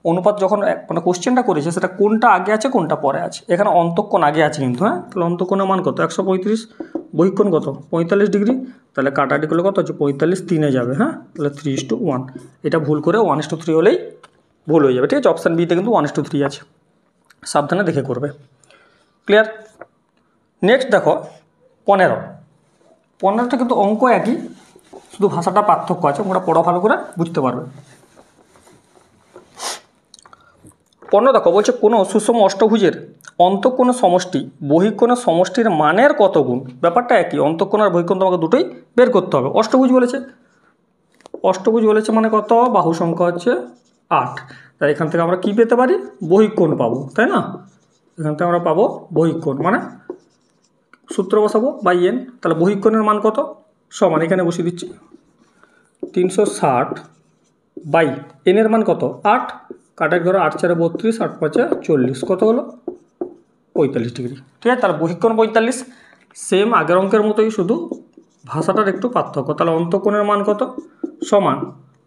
অনুপাত যখন মানে কোশ্চেনটা করেছে সেটা কোনটা আগে আছে কোনটা পরে আছে, এখানে অন্তঃকোণ আগে আছে কিন্তু, হ্যাঁ তাহলে অন্তঃকোণের মান কত 135, বহিঃকোণ কত 45 ডিগ্রি, তাহলে কাটাকাটি করলে কত হচ্ছে 45 3-এ যাবে, হ্যাঁ তাহলে 3:1, এটা ভুল করে 1:3 হলেই ভুল হয়ে যাবে। ঠিক আছে, অপশান বিতে কিন্তু 1:3 আছে, সাবধানে দেখে করবে। ক্লিয়ার, নেক্সট দেখো 15টা কিন্তু অঙ্ক একই, শুধু ভাষাটা পার্থক্য আছে, তোমরা পড়া ভালো করে বুঝতে পারবে। 15 দেখো বলছে কোনো সুষম অষ্টভুজের অন্তঃকোণের সমষ্টি বহিঃকোণের সমষ্টির মানের কত গুণ। ব্যাপারটা একই, অন্তঃকোণ আর বহিঃকোণ তোমাকে দুটোই বের করতে হবে। অষ্টভুজ বলেছে, অষ্টভুজ বলেছে মানে কত, বাহু সংখ্যা হচ্ছে 8, তাই এখান থেকে আমরা কি পেতে পারি, বহিঃকোণ পাবো, তাই না। এখান থেকে আমরা পাবো বহিঃকোণ, মানে সূত্র বসাবো n, তাহলে বহিঃকোণের মান কত, সমান এখানে বসিয়ে দিচ্ছি 360/n এর মান কত 8, কাটাকাটি ধরো 8 × 4 = 32, 8 × 5 = 40, কত হলো 45 ডিগ্রি। ঠিক আছে, তাহলে বহিঃকোণ 45, সেম আগের অঙ্কের মতোই, শুধু ভাষাটার একটু পার্থক্য। তাহলে অন্তঃকোণের মান কত, সমান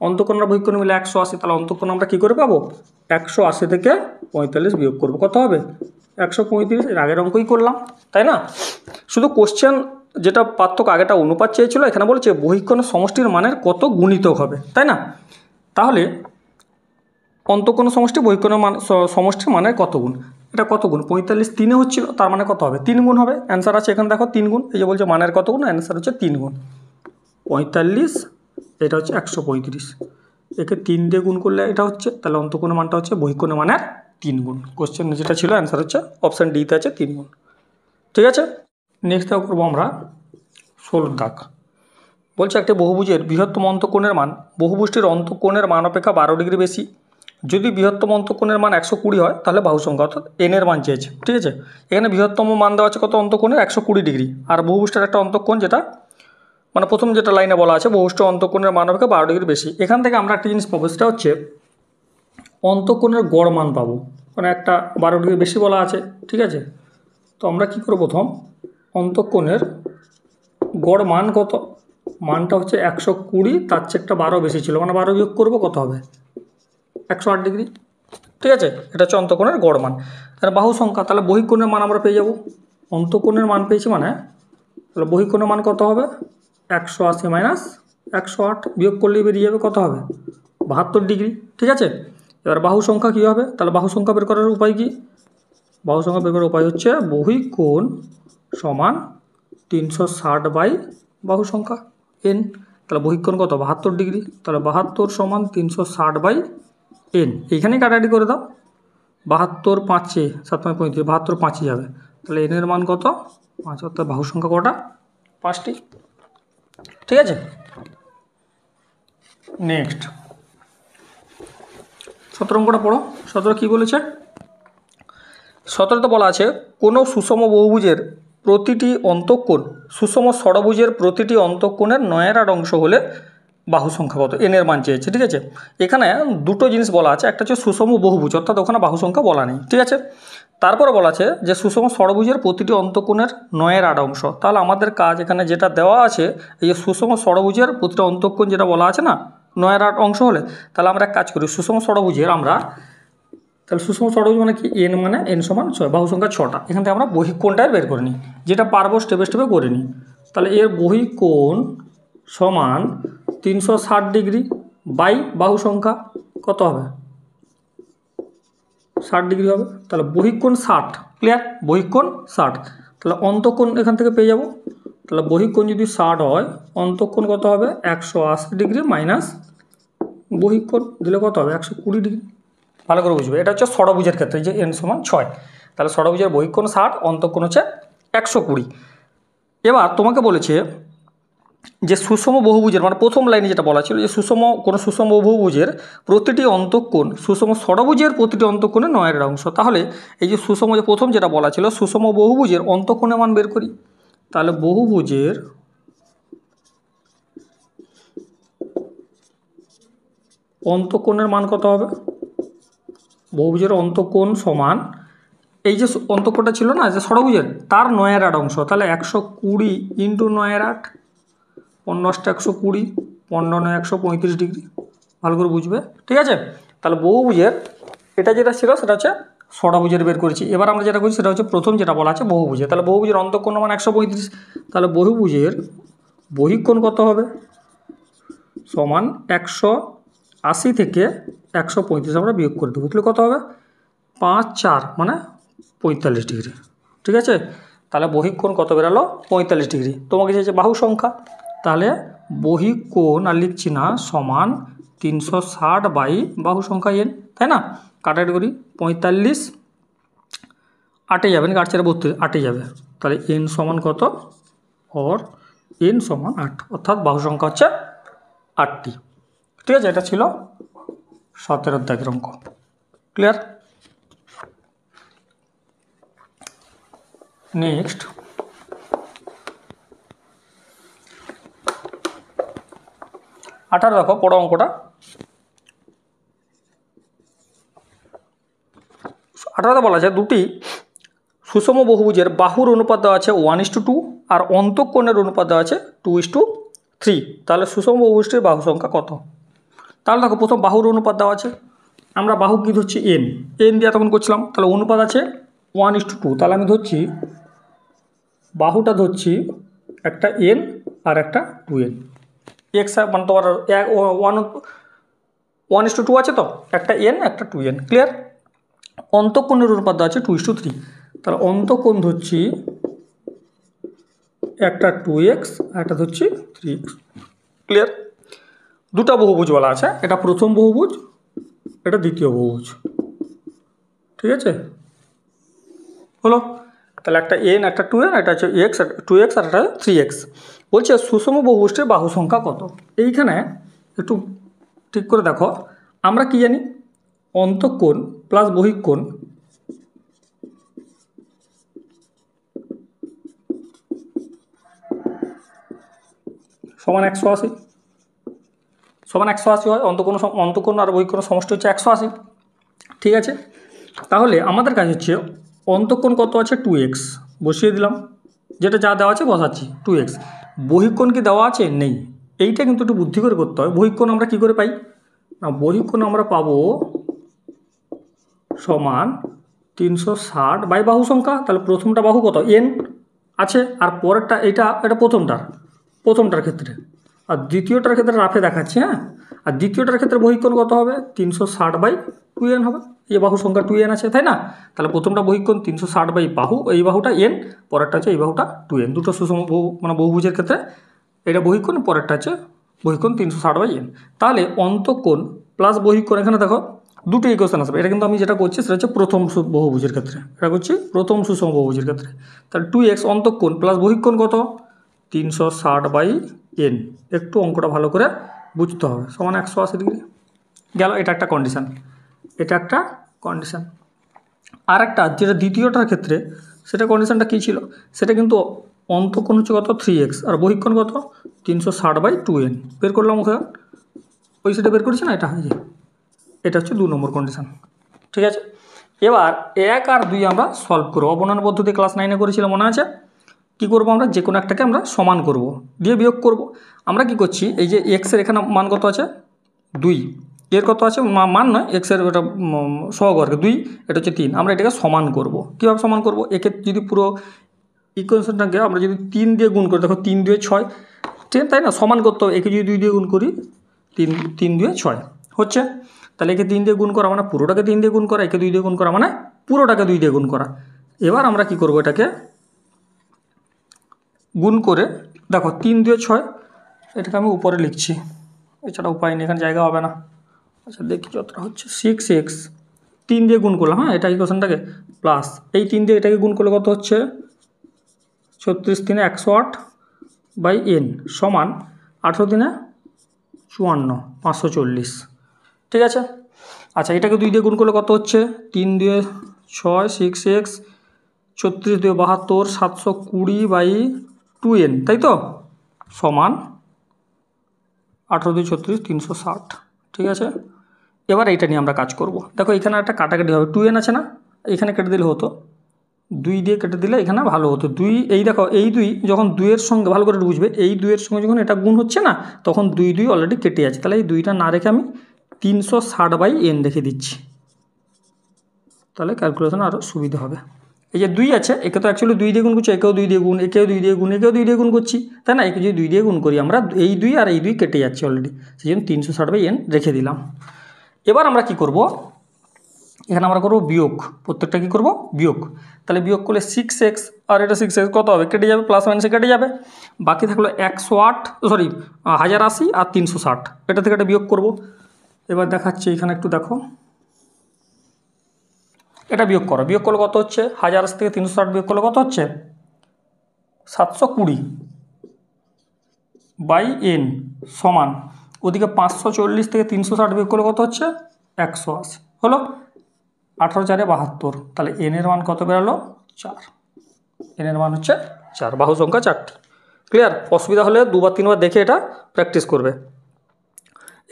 অন্তঃকোণ আর বহিঃকোণ মিলে 180, তাহলে অন্তঃকোণ আমরা কী করে পাবো, 180 থেকে 45 বিয়োগ করবো, কত হবে 135। এর আগের অঙ্কই করলাম, তাই না। শুধু কোশ্চেন যেটা পার্থক্য, আগেটা অনুপাত চেয়েছিল, এখানে বলছে বহিঃকোণের সমষ্টির মানের কত গুণিতক হবে, তাই না। তাহলে অন্তঃকোণ সমষ্টি বহিঃকোণ মান সমষ্টির মানের কত গুণ, এটা কত গুণ, 45 3-এ হচ্ছিল, তার মানে কত হবে 3 গুণ হবে। অ্যান্সার আছে এখানে দেখো 3 গুণ, এই যে বলছে মানের কত গুণ, অ্যান্সার হচ্ছে 3 গুণ। 45, এটা হচ্ছে 135, একে 3 দিয়ে গুণ করলে এটা হচ্ছে, তাহলে অন্তঃকোণের মানটা হচ্ছে বহিঃকোণের মানের 3 গুণ। কোশ্চেন যেটা ছিল অ্যান্সার হচ্ছে অপশান ডিতে আছে 3 গুণ। ঠিক আছে, নেক্সট দেখো করবো আমরা 16 দাগ। বলছে একটি বহুভুজের বৃহত্তম অন্তঃকোণের মান বহুভুজটির অন্তঃকোণের মান অপেক্ষা 12 ডিগ্রি বেশি। যদি বৃহত্তম অন্তঃকোণের মান 120 হয় তাহলে বাহু সংখ্যা, অর্থাৎ n এর মান চেয়েছে। ঠিক আছে, এখানে বৃহত্তম মান দেওয়া আছে কত, অন্তঃকোণের 120 ডিগ্রি, আর বহুভুজটার একটা অন্তঃকোণ যেটা মানে প্রথম যেটা লাইনে বলা আছে বহুভুজটির অন্তঃকোণের মান অপেক্ষা 12 ডিগ্রি বেশি। এখান থেকে আমরা একটা জিনিস পাবো, সেটা হচ্ছে অন্তঃকোণের গড় মান পাবো, মানে একটা 12 ডিগ্রি বেশি বলা আছে। ঠিক আছে, তো আমরা কী করব, প্রথম অন্তঃকোণের গড় মান কত, মানটা হচ্ছে 120, তার চেয়ে একটা 12 বেশি ছিল, মানে 12 বিয়োগ করবো, কত হবে 108 ডিগ্রি। ঠিক আছে, এটা হচ্ছে অন্তঃকোণের গড় মান। তাহলে বাহু সংখ্যা, তাহলে বহিঃকোণের মান আমরা পেয়ে যাব, অন্তঃকোণের মান পেয়েছি মানে তাহলে বহিঃকোণের মান কত হবে 180 মাইনাস 108, বিয়োগ করলেই বেরিয়ে যাবে কত হবে 72 ডিগ্রি। ঠিক আছে, এবার বাহু সংখ্যা কী হবে, তাহলে বাহু সংখ্যা বের করার উপায় কি, বাহু সংখ্যা বের করার উপায় হচ্ছে বহিঃকোণ সমান 360 বাই বাহু সংখ্যা n। তাহলে বহিঃকোণ কত 72 ডিগ্রি, তাহলে 72 সমান 360 বাই n। এইখানেই কাটাকাটি করে দাও, 72 5 7 35, 72 5 যাবে, তাহলে n এর মান কত 5, অর্থাৎ বাহু সংখ্যা কটা 5টি। ঠিক আছে, নেক্সট 17 অঙ্কটা পড়ো। 17 কী বলেছে, 17তে বলা আছে কোনো সুষম বহুভুজের প্রতিটি অন্তঃকোণ সুষম ষড়ভুজের প্রতিটি অন্তঃকোণের 9/8 অংশ হলে বাহু সংখ্যা কত, n এর মান চেয়েছে। ঠিক আছে, এখানে দুটো জিনিস বলা আছে, একটা হচ্ছে সুষম বহুভুজ, অর্থাৎ ওখানে বাহু সংখ্যা বলা নেই। ঠিক আছে, তারপরে বলা আছে যে সুষম ষড়ভুজের প্রতিটি অন্তঃকোণের 9/8 অংশ। তাহলে আমাদের কাজ এখানে যেটা দেওয়া আছে, এই যে সুষম ষড়ভুজের প্রতিটা অন্তঃকোণ যেটা বলা আছে না 9/8 অংশ হলে, তাহলে আমরা এক কাজ করি, সুষম ষড়ভুজের আমরা, তাহলে সুষম ষড়ভুজ মানে কি, n মানে n সমান 6, বাহু সংখ্যা 6টা। এখান থেকে আমরা বহিঃকোণটাই বের করে নিই, যেটা পারবো স্টেপে স্টেপে করে নিই। তাহলে এর বহিঃকোণ সমান 360 ডিগ্রি বাই বাহু সংখ্যা কত হবে 60 ডিগ্রি হবে। তাহলে বহিঃকোণ 60, ক্লিয়ার, বহিঃকোণ 60। তাহলে অন্তঃকোণ এখান থেকে পেয়ে যাব, তাহলে বহিঃকোণ যদি 60 হয়, অন্তঃকোণ কত হবে 180 ডিগ্রি মাইনাস বহিঃকোণ দিলে কত হবে 120 ডিগ্রি। ভালো করে বুঝবে, এটা হচ্ছে ষড়ভুজের ক্ষেত্রে যে n সমান 6। তাহলে ষড়ভুজের বহিঃকোণ 60, অন্তঃকোণ হচ্ছে 120। এবার তোমাকে বলেছে যে সুষম বহুভুজের, মানে প্রথম লাইনে যেটা বলা ছিল যে কোনো সুষম বহুভুজের প্রতিটি অন্তঃকোণ সুষম ষড়ভুজের প্রতিটি অন্তঃকোণে 9/8 অংশ। তাহলে এই যে সুষম, যে প্রথম যেটা বলা ছিল সুষম বহুভুজের অন্তঃকোণের মান বের করি। তাহলে বহুভুজের অন্তঃকোণের মান কত হবে, বহুভুজের অন্তঃকোণ সমান এই যে অন্তঃকোণটা ছিল না যে ষড়ভুজের, তার 9/8 অংশ। তাহলে 120 ইন্টু 9/8, 15 120, 15 135 ডিগ্রি। ভালো করে বুঝবে, ঠিক আছে। তাহলে বহুভুজের এটা যেটা ছিল সেটা হচ্ছে ষড়ভুজের বের করেছি। এবার আমরা যেটা করছি সেটা হচ্ছে প্রথম যেটা বলা আছে বহুভুজের। তাহলে বহুভুজের অন্তঃকোণ মান 135, তাহলে বহুভুজের বহিঃকোণ কত হবে সমান 180 থেকে 135 আমরা বিয়োগ করে দেবো, তাহলে কত হবে 5 4 মানে 45 ডিগ্রি। ঠিক আছে, তাহলে বহিঃকোণ কত বেরালো 45 ডিগ্রি। তোমাকে চাইছে বাহু সংখ্যা, তাহলে বহিঃকোণ আর লিখছি না সমান 360 বাই বাহু সংখ্যা n, তাই না। কাটাকাটি করি, 45 8 যাবে না, 8 4 32, 8 যাবে। তাহলে n সমান কত, और n সমান 8, অর্থাৎ বাহু সংখ্যা হচ্ছে 8টি। ঠিক আছে, এটা ছিল 17 দাগের অঙ্ক, ক্লিয়ার। নেক্সট 18 দেখো, পড়ো অঙ্কটা। 18তে বলা আছে দুটি সুষম বহুভুজের বাহুর অনুপাত দেওয়া আছে 1:2 আর অন্তঃকোণের অনুপাত দেওয়া আছে 2:3। তাহলে সুষম বহুভুজটির বাহু সংখ্যা কত। তাহলে দেখো প্রথম বাহুর অনুপাত দেওয়া আছে, আমরা বাহু কী ধরছি n দিয়ে তখন করছিলাম। তাহলে অনুপাত আছে 1:2, তাহলে আমি ধরছি বাহুটা ধরছি একটা n আর একটা 2n, এক্স মানে তোমার 1:2 আছে, তো একটা n একটা 2n, ক্লিয়ার। অন্তঃকোণের অনুপাত দেওয়া আছে 2:3, তাহলে অন্তঃকোণ ধরছি একটা 2x আর একটা ধরছি 3x, ক্লিয়ার। দুটা বহুভুজ বলা আছে, এটা প্রথম বহুভুজ, এটা দ্বিতীয় বহুভুজ। ঠিক আছে, হলো। তাহলে একটা n একটা 2n, এটা হচ্ছে x 2x আর একটা 3x। বলছে সুষম বহুভুজটির বাহু সংখ্যা কত। এইখানে একটু ঠিক করে দেখো, আমরা কি জানি অন্তঃকোণ প্লাস বহিঃকোণ সমান 180, সমান 180 হয়। অন্তঃকোণ আর বহিঃকোণের সমষ্টি হচ্ছে 180। ঠিক আছে, তাহলে আমাদের কাজ হচ্ছে অন্তঃকোণ কত আছে 2x, বসিয়ে দিলাম, যেটা যা দেওয়া আছে বসাচ্ছি 2x। বহিঃকোণ কি দেওয়া আছে, নেই। এইটা কিন্তু একটু বুদ্ধি করে করতে হয়। বহিঃকোণ আমরা কি করে পাই না, বহিঃকোণ আমরা পাবো সমান 360 বাই বাহু সংখ্যা। তাহলে প্রথমটা বাহু কত n, আছে। আর পরেরটা এটা প্রথমটার ক্ষেত্রে, আর দ্বিতীয়টার ক্ষেত্রে রাফে দেখাচ্ছি, হ্যাঁ। আর দ্বিতীয়টার ক্ষেত্রে বহিকোণ কত হবে, 360/2n হবে। এই বাহু সংখ্যা 2n আছে, তাই না? তাহলে প্রথমটা বহিকোণ 360 বাহু, এই বাহুটা n, পরেরটা হচ্ছে এই বাহুটা 2n। দুটো সুষম বহু মানে বহুভুজের ক্ষেত্রে এটা বহিকোণ, পরেরটা হচ্ছে বহিকোণ 360/n। তাহলে অন্তঃকোণ প্লাস বহিকোণ, এখানে দেখো দুটো ইকুয়েশন আসবে। এটা কিন্তু আমি যেটা করছি সেটা হচ্ছে প্রথম বহুভুজের ক্ষেত্রে, এটা করছি প্রথম সুষম বহুভুজের ক্ষেত্রে। তাহলে 2x অন্তঃকোণ প্লাস বহিকোণ কত, 360/n। একটু অঙ্কটা ভালো করে বুঝতে হবে, সমান 180 ডিগ্রি গেল। এটা একটা কন্ডিশান, আর একটা যেটা দ্বিতীয়টার ক্ষেত্রে, সেটা কন্ডিশানটা কী ছিল, সেটা কিন্তু অন্তঃকোণ হচ্ছে কত 3x আর বহিকোণ কত 360/2n। বের করলাম ওখানে, ওই সেটা বের করেছি না, এটা হচ্ছে 2 নম্বর কন্ডিশান। ঠিক আছে, এবার 1 আর 2 আমরা সলভ করবো। অবনয়ন পদ্ধতি ক্লাস 9-এ করেছিলাম, মনে আছে? কী করবো আমরা, যে কোনো একটাকে আমরা সমান করব, দিয়ে বিয়োগ করব। আমরা কি করছি, এই যে এক্সের এখানে মান কত আছে 2, এর কত আছে মান নয়, এক্সের এটা সহগর্গে 2, এটা হচ্ছে 3। আমরা এটাকে সমান করব। কীভাবে সমান করব, একে যদি পুরো ইকুয়েশনটাকে আমরা যদি 3 দিয়ে গুণ করি, দেখো 3 2 6, ঠিক, তাই না? সমান করতে হবে, একে যদি 2 দিয়ে গুণ করি, 3 2 6 হচ্ছে। তাহলে একে 3 দিয়ে গুণ করা মানে পুরোটাকে 3 দিয়ে গুণ করা, একে 2 দিয়ে গুণ করা মানে পুরোটাকে 2 দিয়ে গুণ করা। এবার আমরা কি করব, এটাকে গুণ করে, দেখো 3 2 6, এটাকে আমি উপরে লিখছি, এছাড়া উপায় নেই, এখানে জায়গা হবে না। আচ্ছা দেখি যতটা হচ্ছে 6x, 3 দিয়ে গুণ করলাম, হ্যাঁ, এটা ইকুয়েশনটাকে প্লাস এই 3 দিয়ে এটাকে গুণ করলে কত হচ্ছে 36 3 108/n সমান 18 3 54 540। ঠিক আছে, আচ্ছা এটাকে 2 দিয়ে গুণ করলে কত হচ্ছে 3 2 6 6x, 36 2 72 720/2n, তাই তো, সমান 18 2 36 360। ঠিক আছে, এবার এইটা নিয়ে আমরা কাজ করব। দেখো এখানে একটা কাটাকাটি হবে, 2n আছে না, এখানে কেটে দিলে হতো, 2 দিয়ে কেটে দিলে এখানে ভালো হতো। 2, এই দেখো এই 2 যখন 2-এর সঙ্গে, ভালো করে বুঝবে, এই 2-এর সঙ্গে যখন এটা গুণ হচ্ছে না, তখন 2 2 অলরেডি কেটে যাচ্ছে। তাহলে এই 2টা না রেখে আমি 360/n রেখে দিচ্ছি, তাহলে ক্যালকুলেশন আরও সুবিধা হবে। এই যে 2 আছে, একে তো অ্যাকচুয়ালি 2 দিয়ে গুণ করছি, একেও 2 দিয়ে গুণ, একেও 2 দিয়ে গুণ, একেও 2 দিয়ে গুণ করছি, তাই না? একে যদি 2 দিয়ে গুণ করি আমরা, এই 2 আর এই 2 কেটে যাচ্ছে অলরেডি, সেই জন্য 360/n রেখে দিলাম। এবার আমরা কি করব, এখানে আমরা করব বিয়োগ, প্রত্যেকটা কী করব, বিয়োগ। তাহলে বিয়োগ করলে 6x আর এটা 6x কত হবে, কেটে যাবে, প্লাস মাইনাসে কেটে যাবে, বাকি থাকলো 1080 আর 360, এটা থেকে এটা বিয়োগ করব। এবার দেখাচ্ছি এখানে একটু দেখো, এটা বিয়োগ করো, বিয়োগ করলে কত হচ্ছে 1080 থেকে 360 বিয়োগ করলে কত হচ্ছে 720/n সমান, ওদিকে 540 থেকে 360 বিয়োগ করলে কত হচ্ছে 180, হলো 18 4 72। তাহলে n এর মান কত বেরোলো 4, n এর মান হচ্ছে 4, বাহু সংখ্যা 4টি। ক্লিয়ার? অসুবিধা হলে 2 বা 3 বার দেখে এটা প্র্যাকটিস করবে।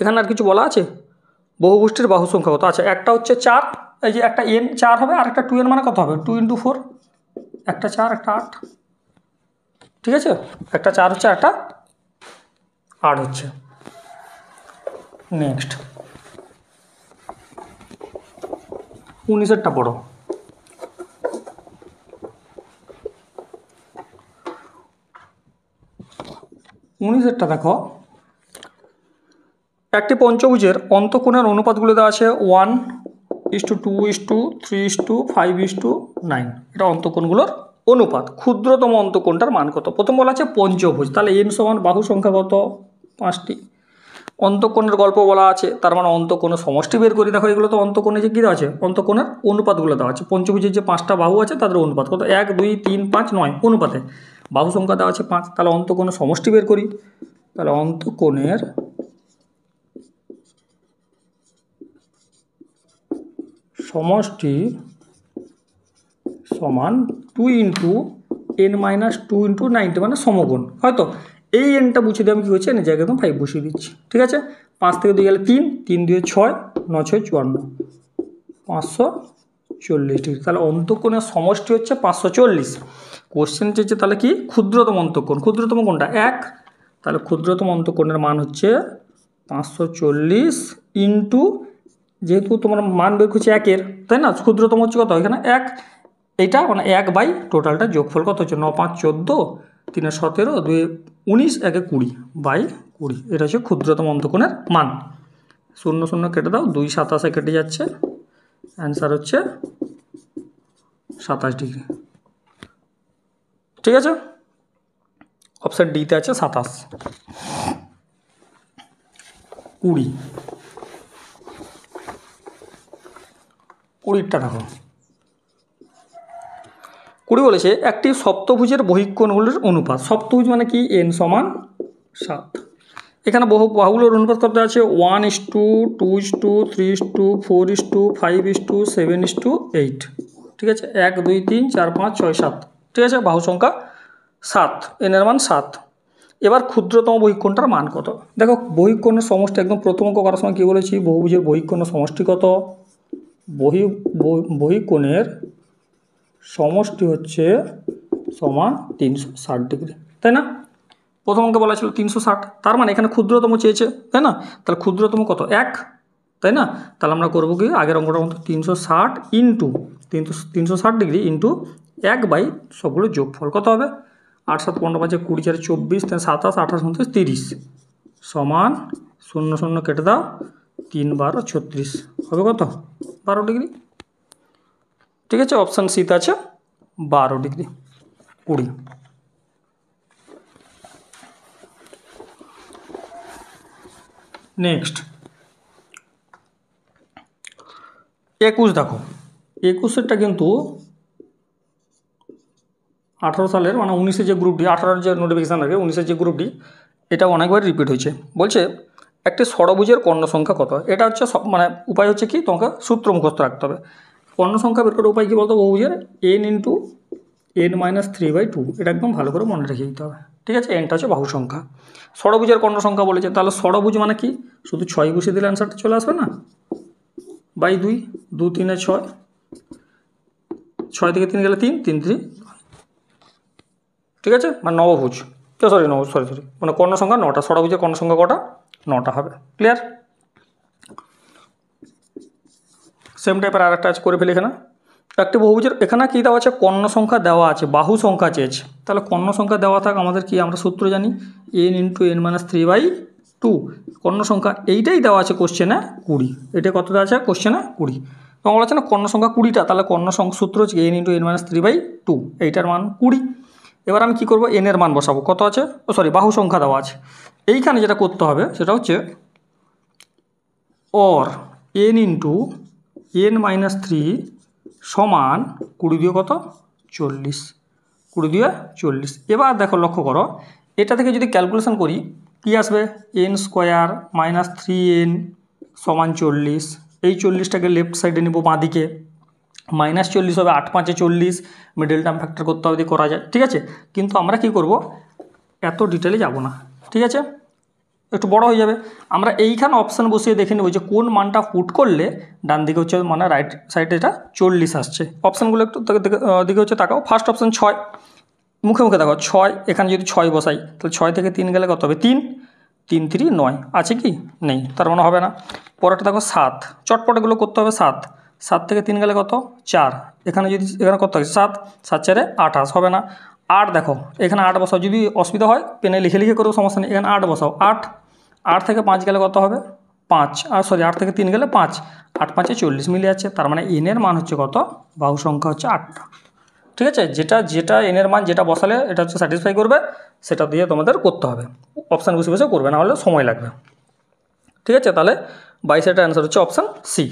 এখানে আর কিছু বলা আছে, বহুভুজটির বাহু সংখ্যা কত? আচ্ছা একটা হচ্ছে 4, এই যে একটা n 4 হবে, আর একটা 2n মানে কত হবে 2 × 4, একটা 4 একটা 8, ঠিক আছে, একটা 4 হচ্ছে, একটা 8 হচ্ছে। নেক্সট 19-এরটা পড়ো। 19-এরটা দেখো, একটি পঞ্চভুজের অন্তঃকোণের অনুপাতগুলো দেওয়া আছে 1:2:3:5:9, এটা অন্তঃকোণগুলোর অনুপাত। ক্ষুদ্রতম অন্তঃকোণটার মান কত? প্রথম বলা আছে পঞ্চভুজ, তাহলে n সমান বাহু সংখ্যা কত 5টি। অন্তঃকোণের গল্প বলা আছে, তার মানে অন্তঃকোণের সমষ্টি বের করি। দেখো এগুলো তো অন্তঃকোণে যে কী দেওয়া আছে, অন্তঃকোণের অনুপাতগুলো দেওয়া আছে। পঞ্চভুজের যে 5টা বাহু আছে তাদের অনুপাত কত, 1 2 3 5 9 অনুপাতে বাহু সংখ্যা দেওয়া আছে 5। তাহলে অন্তঃকোণের সমষ্টি বের করি, তাহলে অন্তঃকোণের সমষ্টি সমান 2 × n - 2 × 90, মানে সমকোণ। হয়তো এই nটা বুঝিয়ে দিয়ে আমি কী করছি, এর জায়গায় একদম 5 বসিয়ে দিচ্ছি। ঠিক আছে, 5 থেকে 2 গেলে 3, 3 2 6, 9 6 54, 540 ডিগ্রি। তাহলে অন্তঃকোণের সমষ্টি হচ্ছে 540। কোশ্চেন চেয়েছে তাহলে কি, ক্ষুদ্রতম অন্তঃকোণ, ক্ষুদ্রতম কোণটা 1, তাহলে ক্ষুদ্রতম অন্তঃকোণের মান হচ্ছে 540 ইন্টু, যেহেতু তোমার মান বের করছে 1-এর, তাই না, ক্ষুদ্রতম হচ্ছে কত এখানে 1, এইটা মানে 1 বাই টোটালটা যোগফল কত হচ্ছে 9 5 14 3 17 2 19 1 20 বাই 20। এটা হচ্ছে ক্ষুদ্রতম অন্তকোণের মান। 0 0 কেটে দাও, 2 27 কেটে যাচ্ছে, অ্যান্সার হচ্ছে 27 ডিগ্রি। ঠিক আছে, অপশন ডিতে আছে 27। 20টা দেখো, 20 বলেছে একটি সপ্তভুজের বহিঃকোণগুলির অনুপাত। সপ্তভুজ মানে কি, n সমান 7। এখানে বাহুগুলোর অনুপাত কত আছে 1:2, 2:2, 3:2, 4:2, 5:2, 7:8। ঠিক আছে, 1 2 3 4 5 6 7। ঠিক আছে, বাহু সংখ্যা 7, n এর মান 7। এবার ক্ষুদ্রতম বহিঃকোণটার মান কত? দেখো বহিঃকোণের সমষ্টি একদম প্রথম অঙ্ক করার সময় কী বলেছি, বহুভুজের বহিঃকোণের সমষ্টি কত? বহিঃকোণের সমষ্টি হচ্ছে সমান 360 ডিগ্রি, তাই না? প্রথম অঙ্কে বলা ছিল 360, তার মানে এখানে ক্ষুদ্রতম চেয়েছে, তাই না? তাহলে ক্ষুদ্রতম কত 1, তাই না? তাহলে আমরা করবো কি, আগের অঙ্কটার মতো 360 ইন্টু 360 ডিগ্রি ইন্টু 1 বাই সবগুলো যোগফল কত হবে 8 7 15 5 20 4 24 27 28 29 30 সমান 0 0 কেটে দাও, 3 12 36 হবে কত 12 ডিগ্রি। ঠিক আছে, অপশান সিতে আছে 12 ডিগ্রি 20। নেক্সট 21 দেখো, 21এরটা কিন্তু 18 সালের মানে 19-এর যে গ্রুপটি, 18-র যে নোটিফিকেশান থাকে 19-এর যে গ্রুপটি, এটা অনেকবার রিপিট হয়েছে। বলছে একটি ষড়ভুজের কর্ণ সংখ্যা কত? এটা হচ্ছে মানে উপায় হচ্ছে কি, তোমাকে সূত্র মুখস্থ রাখতে হবে। কর্ণ সংখ্যা বের করার উপায় কী বলতো, বহুভুজের n ইন্টু n-3/2, এটা একদম ভালো করে মনে রেখে দিতে হবে। ঠিক আছে, এনটা হচ্ছে বাহু সংখ্যা। ষড়ভুজের কর্ণ সংখ্যা বলেছে, তাহলে ষড়ভুজ মানে কি, শুধু 6 বসিয়ে দিলে অ্যান্সারটা চলে আসবে না, বাই 2, 2 3 6, 6 থেকে 3 গেলে 3 3 3। ঠিক আছে, মানে নবভুজ, সরি মানে কর্ণ সংখ্যা 9টা, ষড়ভুজের কর্ণ সংখ্যা কটা 9টা হবে। ক্লিয়ার? সেম টাইপের আর একটা করে ফেলি এখানে। একটি বহুভুজের এখানে কী দেওয়া আছে, কর্ণ সংখ্যা দেওয়া আছে, বাহু সংখ্যা চেয়েছে। তাহলে কর্ণ সংখ্যা দেওয়া থাক, আমাদের কি আমরা সূত্র জানি n ইন্টু n-3/2। কর্ণ সংখ্যা এইটাই দেওয়া আছে কোশ্চেনে 20, এটা কত দেওয়া আছে কোশ্চেনে 20। তোমার বলা আছে না কর্ণ সংখ্যা 20টা, তাহলে কর্ণ সূত্র হচ্ছে n ইন্টু n-3/2, এইটার মান 20। এবার আমি কি করব, n এর মান বসাবো, কত আছে, বাহু সংখ্যা দেওয়া আছে। এইখানে যেটা করতে হবে সেটা হচ্ছে অর n ইন্টু n-3 সমান 20 দিয়ে কত 40, 20 দিয়ে 40। এবার দেখো লক্ষ্য করো, এটা থেকে যদি ক্যালকুলেশন করি কী আসবে, n² - 3n সমান 40। এই 40টাকে লেফট সাইডে নেব বাঁদিকে, -40 হবে, 8 5 40, মিডল টার্ম ফ্যাক্টর করতে হবে, করা যায়। ঠিক আছে, কিন্তু আমরা কি করব, এত ডিটেলে যাব না। ঠিক আছে, একটু বড় হয়ে যাবে। আমরা এইখানে অপশান বসিয়ে দেখে নেব যে কোন মানটা পুট করলে ডান দিকে হচ্ছে মানে রাইট সাইডে এটা 40 আসছে। অপশানগুলো একটু দিকে হচ্ছে তাকাও। ফার্স্ট অপশান 6, মুখে মুখে দেখো 6, এখানে যদি 6 বসাই তাহলে 6 থেকে 3 গেলে কত হবে 3, 3 3 9 আছে কি নেই, তার মানে হবে না। পরেরটা দেখো 7, চটপটেগুলো করতে হবে। 7 থেকে 3 গেলে কত 4, এখানে যদি এখানে কত আছে 7, 7 4 28 হবে না। 8 দেখো, এখানে 8 বসাও, যদি অসুবিধা হয় পেনে লিখে লিখে করেও সমস্যা নেই, এখানে 8 বসাও। 8 থেকে 5 গেলে কত হবে 5, 8 থেকে 3 গেলে 5, 8 5 40 মিলে যাচ্ছে, তার মানে n এর মান হচ্ছে কত, বাহু সংখ্যা হচ্ছে 8টা। ঠিক আছে, যেটা n এর মান যেটা বসালে এটা হচ্ছে স্যাটিসফাই করবে, সেটা দিয়ে তোমাদের করতে হবে। অপশান বসে বসে করবে, না হলে সময় লাগবে। ঠিক আছে, তাহলে 22-এর অ্যান্সার হচ্ছে অপশান সি।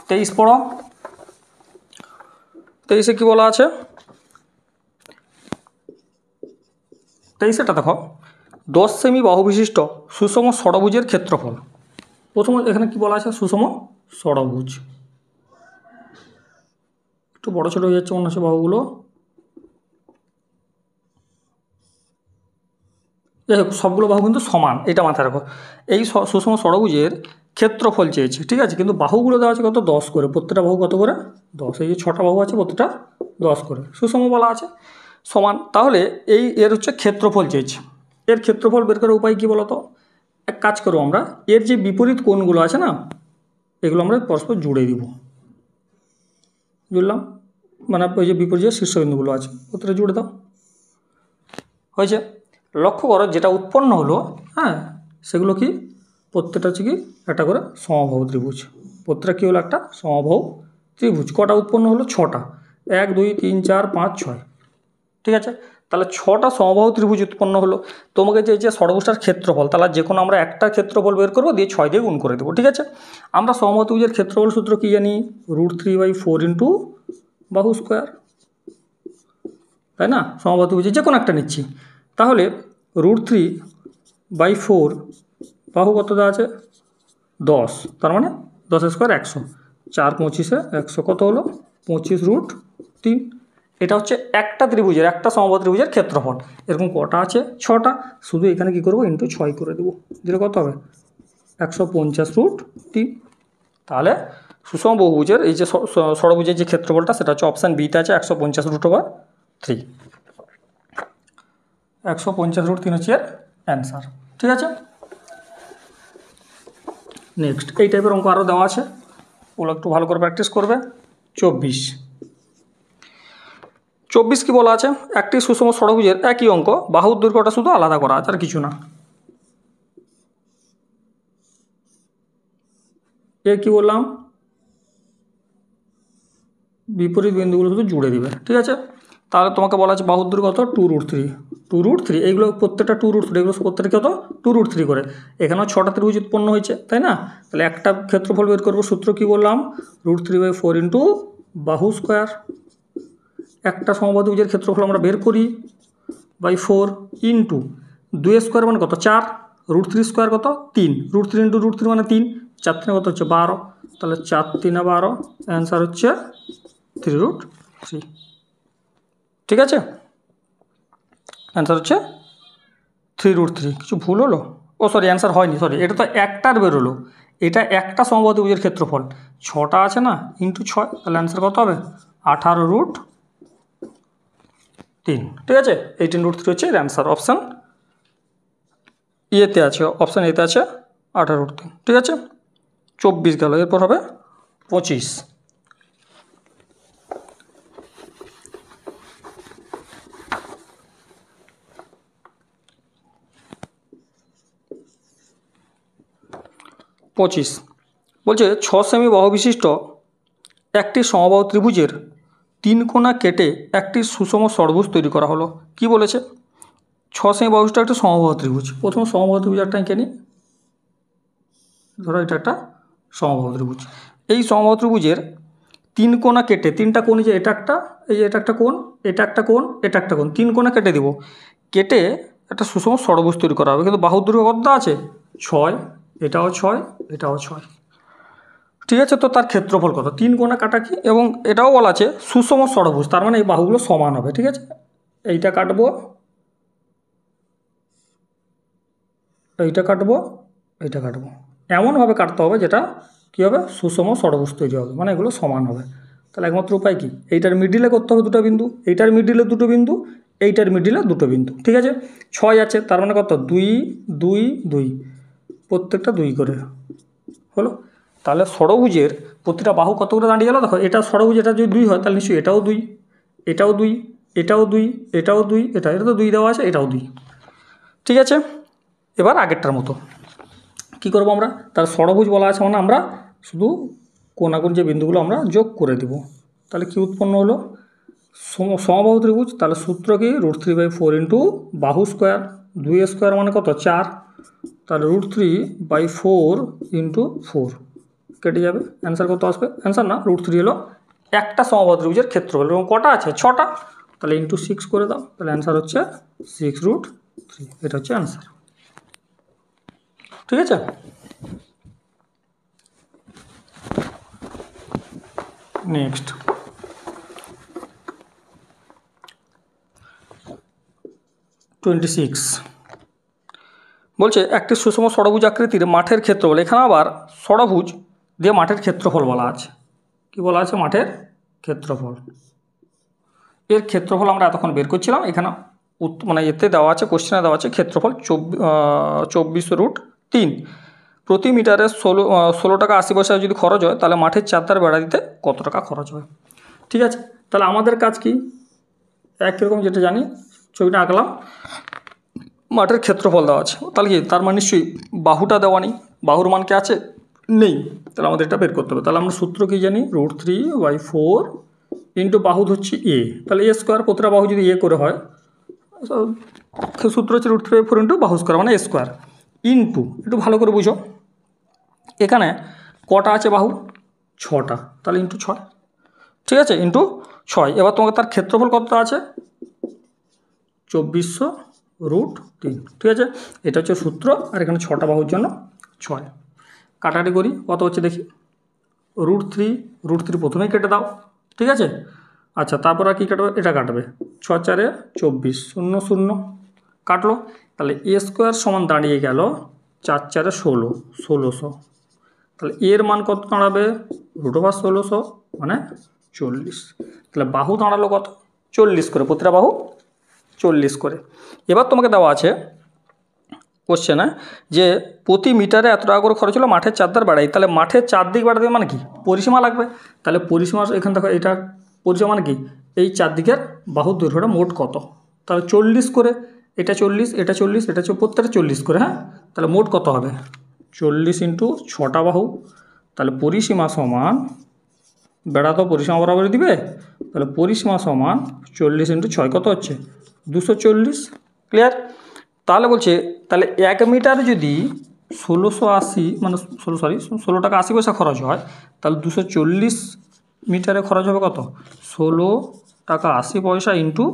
তেইশ পড়ো। 23-এ কী বলা আছে, 23-এটা দেখো 10 সেমি বাহু বিশিষ্ট সুষম ষড়ভুজের ক্ষেত্রফল। প্রথম এখানে কি বলা আছে, সুষম ষড়ভুজ, একটু বড় ছোটো হয়ে যাচ্ছে মনে হচ্ছে বাহুগুলো। যাই হোক, সবগুলো বাহু কিন্তু সমান, এটা মাথায় রাখো। এই সুষম ষড়ভুজের ক্ষেত্রফল চেয়েছে, ঠিক আছে, কিন্তু বাহুগুলো দেওয়া আছে কত 10 করে, প্রত্যেকটা বাহু কত করে 10, এই যে 6টা বাহু আছে প্রত্যেকটা 10 করে, সুষম বলা আছে সমান। তাহলে এর হচ্ছে ক্ষেত্রফল চেয়েছে। এর ক্ষেত্রফল বের করার উপায় কী বলো তো, এক কাজ করো, আমরা এর যে বিপরীত কোণগুলো আছে না, এগুলো আমরা পরস্পর জুড়ে দিব, জুড়লাম, মানে ওই যে বিপর্যয় শীর্ষবিন্দুগুলো আছে ওটা জুড়ে দাও, হয়েছে। লক্ষ্য করো যেটা উৎপন্ন হলো, হ্যাঁ, সেগুলো কি প্রত্যেকটা হচ্ছে কি একটা করে সমবাহু ত্রিভুজ, প্রত্যেকটা কী হলো একটা সমবাহু ত্রিভুজ। কটা উৎপন্ন হলো? 6টা, 1 2 3 4 5 6, ঠিক আছে। তাহলে 6টা সমবাহু ত্রিভুজ উৎপন্ন হলো। তোমাকে যে ষড়ভুজটার ক্ষেত্রফল, তাহলে যে কোনো আমরা একটা ক্ষেত্রফল বের করবো, দিয়ে 6 দিয়ে গুণ করে দেবো, ঠিক আছে। আমরা সমবাহু ত্রিভুজের ক্ষেত্রফল সূত্র কী জানি? √3/4 ইন্টু বাহু স্কোয়ার, তাই না? সমবাহু ত্রিভুজের যে কোনো একটা নিচ্ছি, তাহলে √3/4 বাহু কত দেওয়া আছে? 10, তার মানে 10 স্কোয়ার 100, 4 25 100, কত হলো? 25√3। এটা হচ্ছে একটা ত্রিভুজের, একটা সমবাহু ত্রিভুজের ক্ষেত্রফল। এরকম কটা আছে? 6টা। শুধু এখানে কী করবো? ইন্টু 6 করে দেবো, দিলে কত হবে? 150√3। তাহলে সুষম বহুভুজের এই যে ষড়ভুজের যে ক্ষেত্রফলটা, সেটা হচ্ছে অপশান বিতে আছে 150√3। 150√3 হচ্ছে এর অ্যান্সার, ঠিক আছে। নেক্সট এই টাইপের অঙ্ক আরও দেওয়া আছে, ওগুলো একটু ভালো করে প্র্যাকটিস করবে। 24 কি বলা আছে? একটি সুষম ষড়ভুজের একই অঙ্ক, বাহুর দৈর্ঘ্যটা শুধু আলাদা করা আছে, আর কিছু না। এ কি বললাম? বিপরীত বিন্দুগুলো শুধু জুড়ে দিবে, ঠিক আছে। তাহলে তোমাকে বলা আছে বাহুর দৈর্ঘ্য কত? 2√3, এইগুলো প্রত্যেকটা 2√3, এগুলো প্রত্যেকটা কত? 2√3 করে। এখানেও 6টা ত্রিভুজ উৎপন্ন হয়েছে, তাই না? তাহলে একটা ক্ষেত্রফল বের করবো, সূত্র কি বললাম? √3/4 ইন্টু বাহু স্কোয়ার। একটা সমবাহু ত্রিভুজের ক্ষেত্রফল আমরা বের করি /4 ইন্টু 2 স্কোয়ার মানে কত? 4, √3 স্কোয়ার কত? 3, √3 ইন্টু √3 মানে 3, 4 3 কত হচ্ছে? 12, তাহলে 4 3 12, অ্যান্সার হচ্ছে 3√3, ঠিক আছে। অ্যান্সার হচ্ছে 3√3। কিছু ভুল হলো? ও সরি, অ্যান্সার হয়নি, সরি, এটা তো একটার বেরোলো, এটা একটা সমবাহু ত্রিভুজের ক্ষেত্রফল, 6টা আছে না, ইন্টু 6, তাহলে অ্যান্সার কত হবে? 18√3, ঠিক আছে। 18√3 হচ্ছে এর অ্যান্সার। অপশান ইয়েতে আছে, অপশান এতে আছে 18√3, ঠিক আছে। 24 গেল, এরপর হবে 25। বলছে 6 সেমি বাহু বিশিষ্ট একটি সমবাহু ত্রিভুজের 3 কোণা কেটে একটি সুষম ষড়ভুজ তৈরি করা হলো। কি বলেছে? 6 সেমি বাহু বিশিষ্ট একটা সমবাহু ত্রিভুজ। প্রথম সমবাহু ত্রিভুজ একটা এঁকে নিই, ধরো এটা একটা সমবাহু ত্রিভুজ। এই সমবাহু ত্রিভুজের 3 কোণা কেটে, 3টা কোণ, যে এটা একটা, এই যে এটা একটা কোণ, এটা একটা কোণ, এটা একটা কোণ, 3 কোণা কেটে দেবো, কেটে একটা সুষম ষড়ভুজ তৈরি করা হবে। কিন্তু বাহুর দৈর্ঘ্য কত আছে? 6, এটাও 6, এটাও 6, ঠিক আছে। তো তার ক্ষেত্রফল কত? 3 কোণা কাটা কি, এবং এটাও বলা আছে সুষম ষড়ভুজ, তার মানে এই বাহুগুলো সমান হবে, ঠিক আছে। এইটা কাটবো, এইটা কাটবো, এইটা কাটবো, এমনভাবে কাটতে হবে যেটা কী হবে? সুষম ষড়ভুজ তৈরি হবে, মানে এগুলো সমান হবে। তাহলে একমাত্র উপায় কি? এইটার মিডিলে করতে হবে দুটো বিন্দু, এইটার মিডিলে দুটো বিন্দু, এইটার মিডিলে দুটো বিন্দু, ঠিক আছে। 6 আছে, তার মানে কত? 2 2 2, প্রত্যেকটা 2 করে হলো। তাহলে ষড়ভুজের প্রতিটা বাহু কত করে দাঁড়িয়ে গেল? দেখো, এটা ষড়ভুজ, এটা যদি 2 হয়, তাহলে নিশ্চয়ই এটাও 2, এটাও 2, এটাও 2, এটাও 2, এটা তো 2 দেওয়া আছে, এটাও 2, ঠিক আছে। এবার আগেরটার মতো কী করবো আমরা? তার ষড়ভুজ বলা আছে মানে আমরা শুধু কোণাগুণ যে বিন্দুগুলো আমরা যোগ করে দেব। তাহলে কি উৎপন্ন হলো? সমবাহু ত্রিভুজ। তাহলে সূত্র কি? √3/4 ইন্টু বাহু স্কোয়ার, 2 স্কোয়ার মানে কত? 4, তাহলে √3/4 ইন্টু 4 কেটে যাবে, অ্যান্সার কত আসবে? অ্যান্সার না, √3 হলো একটা সমবাহু ত্রিভুজের ক্ষেত্রফল, এবং কটা আছে? 6টা, তাহলে ইন্টু 6 করে দাও, তাহলে অ্যান্সার হচ্ছে 6√3, এটা হচ্ছে অ্যান্সার, ঠিক আছে। নেক্সট 26 বলছে একটি সুষম ষড়ভুজ আকৃতির মাঠের ক্ষেত্রফল, এখানে আবার ষড়ভুজ দিয়ে মাঠের ক্ষেত্রফল বলা আছে। কি বলা আছে? মাঠের ক্ষেত্রফল। এর ক্ষেত্রফল আমরা এতক্ষণ বের করছিলাম, এখানে মানে এতে দেওয়া আছে, কোশ্চেনে দেওয়া আছে ক্ষেত্রফল 24√3। প্রতি মিটারে 16 টাকা 80 পয়সা যদি খরচ হয় তাহলে মাঠের চারধার বেড়া দিতে কত টাকা খরচ হয়। ঠিক আছে, তাহলে আমাদের কাজ কি, একই রকম যেটা জানি ছবিটা আঁকলাম, মাঠের ক্ষেত্রফল দেওয়া আছে, তাহলে কি তার মানে নিশ্চয়ই বাহুটা দেওয়া নেই, বাহুর মান কি আছে, নেই, তাহলে আমাদের এটা বের করতে হবে। তাহলে আমরা সূত্র কি জানি, √3/4 ইন্টু বাহু হচ্ছে এ, তাহলে এ স্কোয়ার, প্রতিটা বাহু যদি এ করে হয়, সূত্র হচ্ছে √3/4 ইন্টু বাহু স্কোয়ার মানে এ স্কোয়ার, ইন্টু, একটু ভালো করে বুঝো এখানে কটা আছে বাহু, 6টা, তাহলে ইন্টু 6, ঠিক আছে, ইন্টু 6। এবার তোমাকে তার ক্ষেত্রফল কতটা আছে, 2400√3, ঠিক আছে, এটা হচ্ছে সূত্র। আর এখানে 6টা বাহুর জন্য 6, কাটাকাটি করি কত হচ্ছে দেখি, √3 প্রথমেই কেটে দাও, ঠিক আছে। আচ্ছা, তারপর আর কী কাটবে, এটা কাটবে, 6 4 24, 0 0 কাটলো, তাহলে এ স্কোয়ার সমান দাঁড়িয়ে গেল 4 4 16, 1600, তাহলে এর মান কত দাঁড়াবে, √1600 মানে 40, তাহলে বাহু দাঁড়ালো কত, 40 করে, প্রতিটা বাহু 40 করে। এবার তোমাকে দেওয়া আছে কোশ্চেনে যে প্রতি মিটারে এত টাকা করে খরচ হলো মাঠের চারধার বাড়াই, তাহলে মাঠের চারদিক বাড়াতে মানে কি, পরিসীমা লাগবে, তাহলে পরিসীমা এখান থেকে এটা পরিসীমা মানে কি, এই চারদিকের বাহুর দৈর্ঘ্যটা মোট কত, তাহলে 40 করে, এটা 40 এটা 40 এটা প্রত্যেকটা 40 করে, হ্যাঁ, তাহলে মোট কত হবে, 40 ইন্টু 6টা বাহু, তাহলে পরিসীমা সমান, বেড়া তো পরিসীমা বরাবর দিবে, তাহলে পরিসীমা সমান 40 ইন্টু 6 কত হচ্ছে, 240, ক্লিয়ার। তাহলে বলছে তাহলে 1 মিটার যদি 1680 মানে 16 টাকা 80 পয়সা খরচ হয়, তাহলে 240 মিটারে খরচ হবে কত, 16 টাকা 80 পয়সা ইন্টু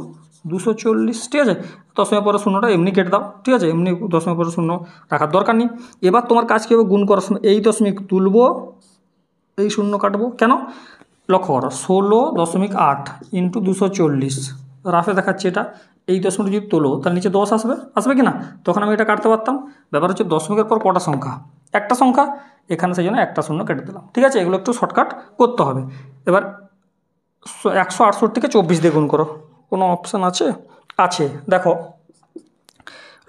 240, ঠিক আছে। দশমিক পরে শূন্যটা এমনি কেটে দাও, ঠিক আছে, এমনি দশমিক পরে শূন্য রাখার দরকার নেই। এবার তোমার কাজ কী হবে, গুণ করার সময় এই দশমিক তুলবো, এই শূন্য কাটবো, কেন, লক্ষ্য করো 16.8 ইন্টু 240, রাফে দেখাচ্ছে এটা, এই দশমিক যদি তোলো তাহলে নিচে 10 আসবে কি না, তখন আমি এটা কাটতে পারতাম। ব্যাপার হচ্ছে দশমিকের পর কটা সংখ্যা, একটা সংখ্যা, এখানে সেই জন্য একটা শূন্য কেটে দিলাম, ঠিক আছে, এগুলো একটু শর্টকাট করতে হবে। এবার 168কে 24 দিয়ে গুণ করো, কোনো অপশান আছে, দেখো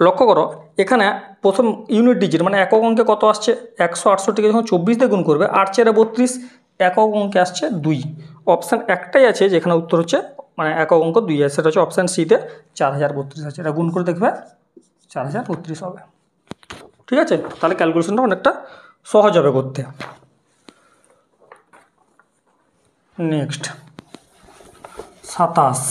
লক্ষ্য করো এখানে প্রথম ইউনিট ডিজিট মানে একক অঙ্কে কত আসছে, 168কে যখন 24 দিয়ে গুণ করবে 8 4 32, একক অঙ্কে আসছে 2, অপশান একটাই আছে যেখানে উত্তর হচ্ছে মানে একক অঙ্ক 2 আছে, সেটা হচ্ছে অপশান সিতে 4032 আছে, এটা গুণ করে দেখবে 4032 হবে, ঠিক আছে। তাহলে ক্যালকুলেশনটা অনেকটা সহজ হবে করতে। নেক্সট 27,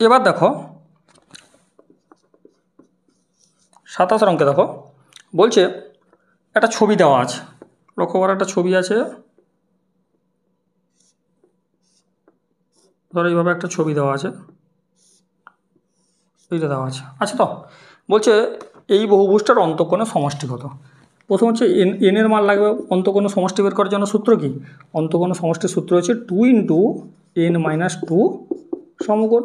এবার দেখো 27 অঙ্কে দেখো বলছে একটা ছবি দেওয়া আছে, লক্ষ্য করা একটা ছবি আছে, ধরো এইভাবে একটা ছবি দেওয়া আছে, এইটা দেওয়া আছে, আচ্ছা, তো বলছে এই বহুভুজটার অন্তঃকোণের সমষ্টি কত। প্রথম হচ্ছে এনের মান লাগবে, অন্তঃকোণের সমষ্টি বের করার জন্য সূত্র কি, অন্তঃকোণের সমষ্টির সূত্র হচ্ছে 2 ইন্টু n-2 সমকোণ,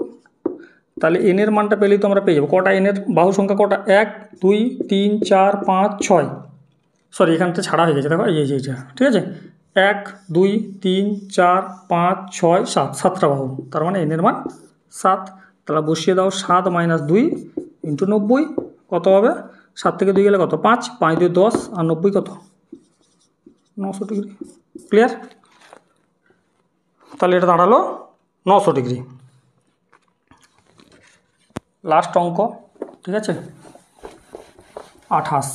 তাহলে এনের মানটা পেলেই তো আমরা পেয়ে যাবো, কটা এনের বাহু সংখ্যা কটা, 1 2 3 4 5 6, সরি এখানটা ছাড়া হয়ে গেছে, দেখো এই এইটা, ঠিক আছে, 1 2 3 4 5 6 7, 7টা বাহু, তার মানে এনের মান 7, তাহলে বসিয়ে দাও 7 - 2 ইন্টু 90, কত হবে, 7 থেকে 2 গেলে কত, 5 5 2 10 আর 90 কত, 900 ডিগ্রি, ক্লিয়ার। তাহলে এটা দাঁড়ালো 900 ডিগ্রি। লাস্ট অঙ্ক, ঠিক আছে, 28,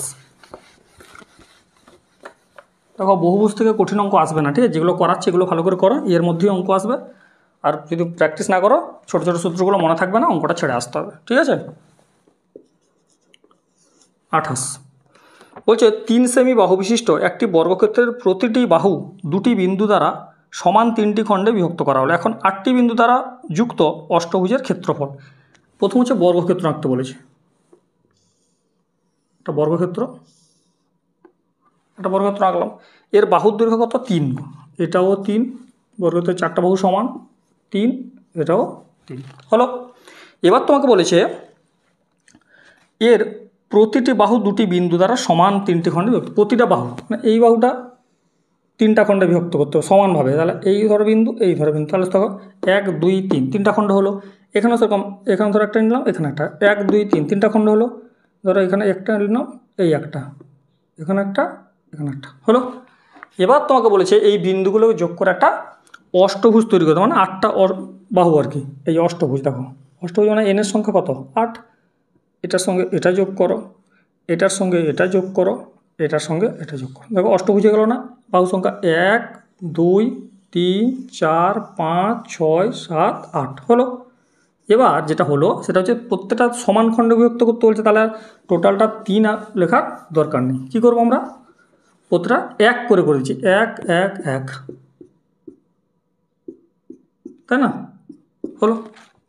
দেখো বহুভুজ থেকে কঠিন অঙ্ক আসবে না, ঠিক আছে, যেগুলো করাচ্ছে এগুলো ভালো করে করো, এর মধ্যেই অঙ্ক আসবে, আর যদি প্র্যাকটিস না করো ছোটো ছোটো সূত্রগুলো মনে থাকবে না, অঙ্কটা ছেড়ে আসতে হবে, ঠিক আছে। 28 বলছে 3 সেমি বাহু বিশিষ্ট একটি বর্গক্ষেত্রের প্রতিটি বাহু দুটি বিন্দু দ্বারা সমান 3টি খণ্ডে বিভক্ত করা হলো, এখন 8টি বিন্দু দ্বারা যুক্ত অষ্টভুজের ক্ষেত্রফল। প্রথম হচ্ছে বর্গক্ষেত্র আঁকতে বলেছে, একটা বর্গক্ষেত্র আঁকলাম, এর বাহুর দৈর্ঘ্য কত, 3, এটাও 3, বর্গক্ষেত্রের 4টা বাহু সমান 3, এটাও 3 হলো। এবার তোমাকে বলেছে এর প্রতিটি বাহু দুটি বিন্দু দ্বারা সমান 3টি খণ্ডে বিভক্ত, প্রতিটা বাহু মানে এই বাহুটা তিনটা খণ্ডে বিভক্ত করতে হবে সমানভাবে। তাহলে এই ধরো বিন্দু, এই ধরো বিন্দু, তাহলে দেখো 1 2 3 তিনটা খণ্ড হলো। এখানে সেরকম, এখানে ধরো একটা নিলাম, এখানে একটা, 1 2 3 তিনটা খণ্ড হলো। ধরো এখানে একটা নিলাম, এই একটা, এখানে একটা, এখানে একটা হলো। এবার তোমাকে বলেছে এই বিন্দুগুলোকে যোগ করে একটা অষ্টভুজ তৈরি করতে, মানে 8টা বাহু আর কি। এই অষ্টভুজ দেখো, অষ্টভুজ মানে এনের সংখ্যা কত 8, এটার সঙ্গে এটা যোগ করো, এটার সঙ্গে এটা যোগ করো, এটার সঙ্গে এটা যোগ করো, দেখো অষ্টভুজ হয়ে গেল না। বাহু সংখ্যা 1 2 3 4 5 6 7 8 হলো। এবার যেটা হলো সেটা হচ্ছে প্রত্যেকটা সমান খণ্ডে বিভক্ত করতে বলছে, তাহলে টোটালটা 3 লেখার দরকার নেই। কী করবো আমরা, প্রত্যেকটা 1 করে দিচ্ছি, 1 1 1, তাই না? হলো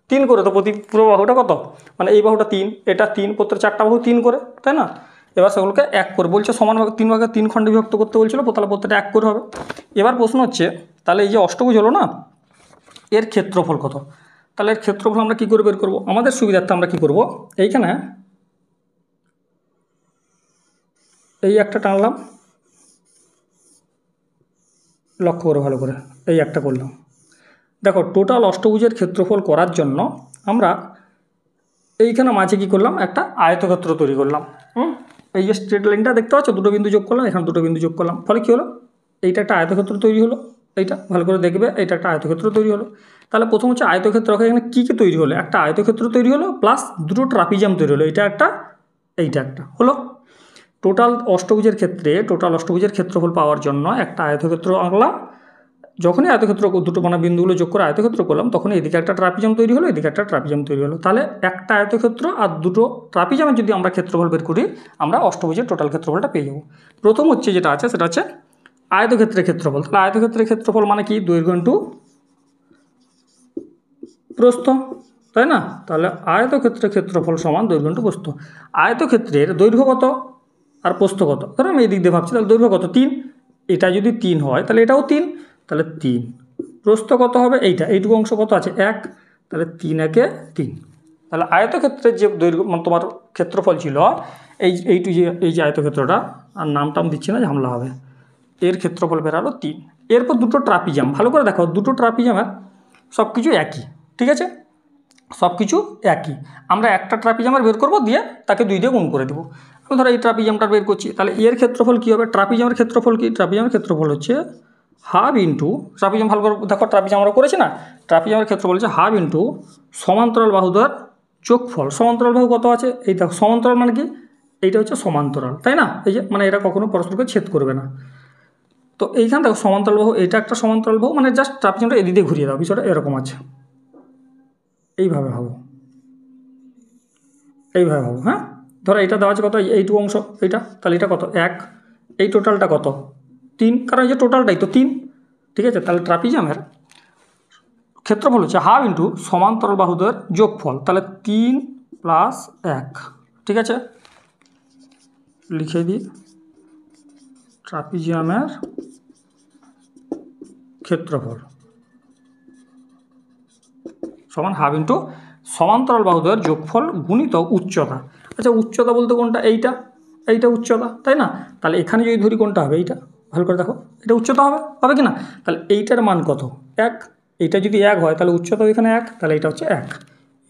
3 করে, তো পুরো বাহুটা কত, মানে এই বাহুটা 3, এটা 3, প্রত্যেক 4টা বাহু 3 করে, তাই না? এবার সেগুলোকে 1 করে বলছে, সমান ভাগে 3 ভাগে 3 খণ্ডে বিভক্ত করতে বলছিল, তাহলে প্রত্যেকটা 1 করে হবে। এবার প্রশ্ন হচ্ছে তাহলে এই যে অষ্টভুজ হলো না, এর ক্ষেত্রফল কত? তাহলে এর ক্ষেত্রফল আমরা কী করে বের করবো? আমাদের সুবিধার্থে আমরা কী করব, এইখানে এই একটা টানলাম, লক্ষ্য করে ভালো করে, এই একটা করলাম। দেখো টোটাল অষ্টভুজের ক্ষেত্রফল করার জন্য আমরা এইখানে মাঝে কী করলাম, একটা আয়তক্ষেত্র তৈরি করলাম। এই যে স্ট্রেট লাইনটা দেখতে পাচ্ছ, দুটো বিন্দু যোগ করলাম, এখানে দুটো বিন্দু যোগ করলাম, ফলে কী হলো, এইটা একটা আয়তক্ষেত্র তৈরি হলো। এইটা ভালো করে দেখবে, এইটা একটা আয়তক্ষেত্র তৈরি হলো। তাহলে প্রথম হচ্ছে আয়তক্ষেত্র, এখানে কী কী তৈরি হলো, একটা আয়তক্ষেত্র তৈরি হলো প্লাস দুটো ট্রাপিজাম তৈরি হলো, এইটা একটা, এইটা একটা হলো। টোটাল অষ্টভুজের ক্ষেত্রফল পাওয়ার জন্য একটা আয়তক্ষেত্র আঁকলাম। যখনই আয়তক্ষেত্র দুটো মানে বিন্দুগুলো যোগ করে আয়তক্ষেত্র করলাম, তখন এদিকে একটা ট্রাপিজাম তৈরি হলো, এদিকে একটা ট্রাপিজাম তৈরি হলো। তাহলে একটা আয়তক্ষেত্র আর দুটো ট্রাপিজামের যদি আমরা ক্ষেত্রফল বের করি, আমরা অষ্টভুজের টোটাল ক্ষেত্রফলটা পেয়ে যাব। প্রথম হচ্ছে যেটা আছে সেটা হচ্ছে আয়তক্ষেত্রের ক্ষেত্রফল। তাহলে আয়তক্ষেত্রের ক্ষেত্রফল মানে কি, দৈর্ঘ্য ইন্টু প্রস্থ, তাই না? তাহলে আয়তক্ষেত্রের ক্ষেত্রফল সমান দৈর্ঘ্য ইন্টু প্রস্থ। আয়তক্ষেত্রের দৈর্ঘ্য কত আর প্রস্থ কত? ধরো আমি এই দিক দিয়ে ভাবছি, তাহলে দৈর্ঘ্য কত 3, এটা যদি 3 হয় তাহলে এটাও 3, তাহলে 3। প্রস্থ কত হবে, এইটুকু অংশ কত আছে 1, তাহলে 3 একে 3। তাহলে আয়তক্ষেত্রের যে দৈর্ঘ্য মানে তোমার ক্ষেত্রফল ছিল, এই যে আয়তক্ষেত্রটা, আর নাম দিচ্ছি না, ঝামেলা হবে, এর ক্ষেত্রফল বেরালো 3। এরপর দুটো ট্রাপিজাম, ভালো করে দেখো, দুটো ট্রাপিজামের সব কিছু একই, ঠিক আছে, সব কিছু একই। আমরা একটা ট্রাপিজামের বের করব, দিয়ে তাকে 2 দিয়ে গুণ করে দেবো। আমি ধরো এই ট্রাপিজামটা বের করছি, তাহলে এর ক্ষেত্রফল কী হবে, ট্রাপিজামের ক্ষেত্রফল কি, ট্রাপিজামের ক্ষেত্রফল হচ্ছে হাফ ইন্টু, ট্রাপিজাম ভালো করে দেখো, ট্রাপিজাম আমরা করেছি না, ট্রাপিজামের ক্ষেত্রফল হচ্ছে হাফ ইন্টু সমান্তরাল বাহুদ্বয়ের যোগফল। সমান্তরাল বাহু কত আছে, এই দেখো, সমান্তরাল মানে কি, এইটা হচ্ছে সমান্তরাল, তাই না? এই যে মানে এটা কখনো পরস্পরকে ছেদ করবে না। তো এইখানে দেখো সমান্তরাল বাহু, এটা একটা সমান্তরাল বাহু, মানে জাস্ট ট্রাপিজামটা এদিকে ঘুরিয়ে দাও, বিষয়টা এরকম আছে, এইভাবে ভাবো, এইভাবে ভাবো। হ্যাঁ, ধরো এটা দেওয়া আছে কত, এইটুকু অংশ, এইটা, তাহলে এটা কত 1, এই টোটালটা কত 3, কারণ এই যে টোটালটাই তো 3, ঠিক আছে। তাহলে ট্রাপিজামের ক্ষেত্রফল হচ্ছে হাফ ইন্টু সমান্তরাল বাহুদ্বয়ের যোগফল, তাহলে 3 + 1, ঠিক আছে, লিখে দিই, ট্রাপিজিয়ামের ক্ষেত্রফল সমান হাফ ইন্টু সমান্তরাল বাহুদ্বয়ের যোগফল গুণিত উচ্চতা। আচ্ছা, উচ্চতা বলতে কোনটা, এইটা উচ্চতা, তাই না? তাহলে এখানে যদি ধরি কোনটা হবে, এইটা, ভালো করে দেখো, এটা উচ্চতা হবে কি না? তাহলে এইটার মান কত 1, এইটা যদি 1 হয় তাহলে উচ্চতা এখানে 1, তাহলে এটা হচ্ছে 1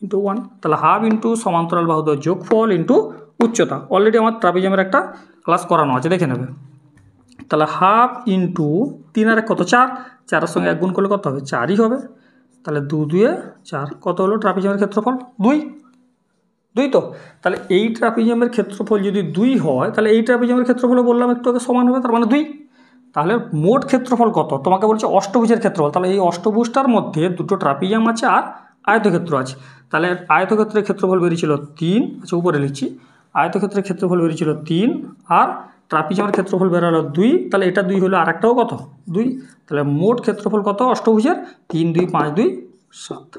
× 1, তাহলে হাফ ইন্টু সমান্তরাল বাহুদ্বয়ের যোগফল ইন্টু উচ্চতা। অলরেডি আমার ট্রাপিজিয়ামের একটা ক্লাস করানো আছে, দেখে নেবে। তাহলে হাফ ইন্টু 3 আর 1 কত 4, 4-এর সঙ্গে 1 গুণ করলে কত হবে, 4ই হবে। তাহলে 2 2 4, কত হলো ট্রাপিজিয়ামের ক্ষেত্রফল 2 তো। তাহলে এই ট্রাপিজিয়ামের ক্ষেত্রফল যদি 2 হয়, তাহলে এই ট্রাপিজিয়ামের ক্ষেত্রফল বললাম একটু আগে সমান হবে, তার মানে 2। তাহলে মোট ক্ষেত্রফল কত, তোমাকে বলছে অষ্টভুজের ক্ষেত্রফল। তাহলে এই অষ্টভুজটার মধ্যে দুটো ট্রাপিজিয়াম আছে আর আয়তক্ষেত্র আছে। তাহলে আয়তক্ষেত্রের ক্ষেত্রফল বেরিয়েছিল 3, আচ্ছা উপরে লিখছি, আয়তক্ষেত্রের ক্ষেত্রফল বেরিয়েছিল 3 আর ট্রাপিজিয়ামের ক্ষেত্রফল বেরালো 2, তাহলে এটা 2 হলো, আর একটাও কত 2। তাহলে মোট ক্ষেত্রফল কত অষ্টভুজের, 3 2 5 2 7,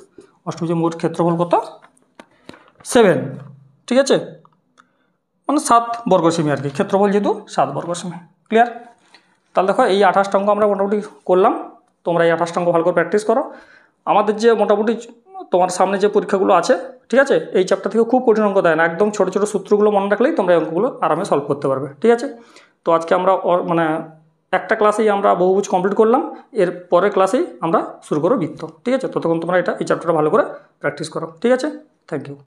অষ্টভুজের মোট ক্ষেত্রফল কত 7, ঠিক আছে, মানে 7 বর্গ সেমি আর কি, ক্ষেত্রফল যেহেতু 7 বর্গ সেমি। ক্লিয়ার? তাহলে দেখো এই 28টা অঙ্ক আমরা মোটামুটি করলাম, তোমরা এই 28টা অঙ্ক ভালো করে প্র্যাকটিস করো। আমাদের যে মোটামুটি তোমার সামনে যে পরীক্ষাগুলো আছে, ঠিক আছে, এই চ্যাপ্টার থেকে খুব কঠিন অঙ্ক দেয় না, একদম ছোটো ছোটো সূত্রগুলো মনে রাখলেই তোমরা এই অঙ্কগুলো আরামে সলভ করতে পারবে, ঠিক আছে। তো আজকে আমরা মানে একটা ক্লাসেই আমরা বহুভুজ কমপ্লিট করলাম, এর পরের ক্লাসেই আমরা শুরু করবো বৃত্ত। ঠিক আছে, ততক্ষণ তোমরা এই চ্যাপ্টারটা ভালো করে প্র্যাকটিস করো। ঠিক আছে, থ্যাংক ইউ।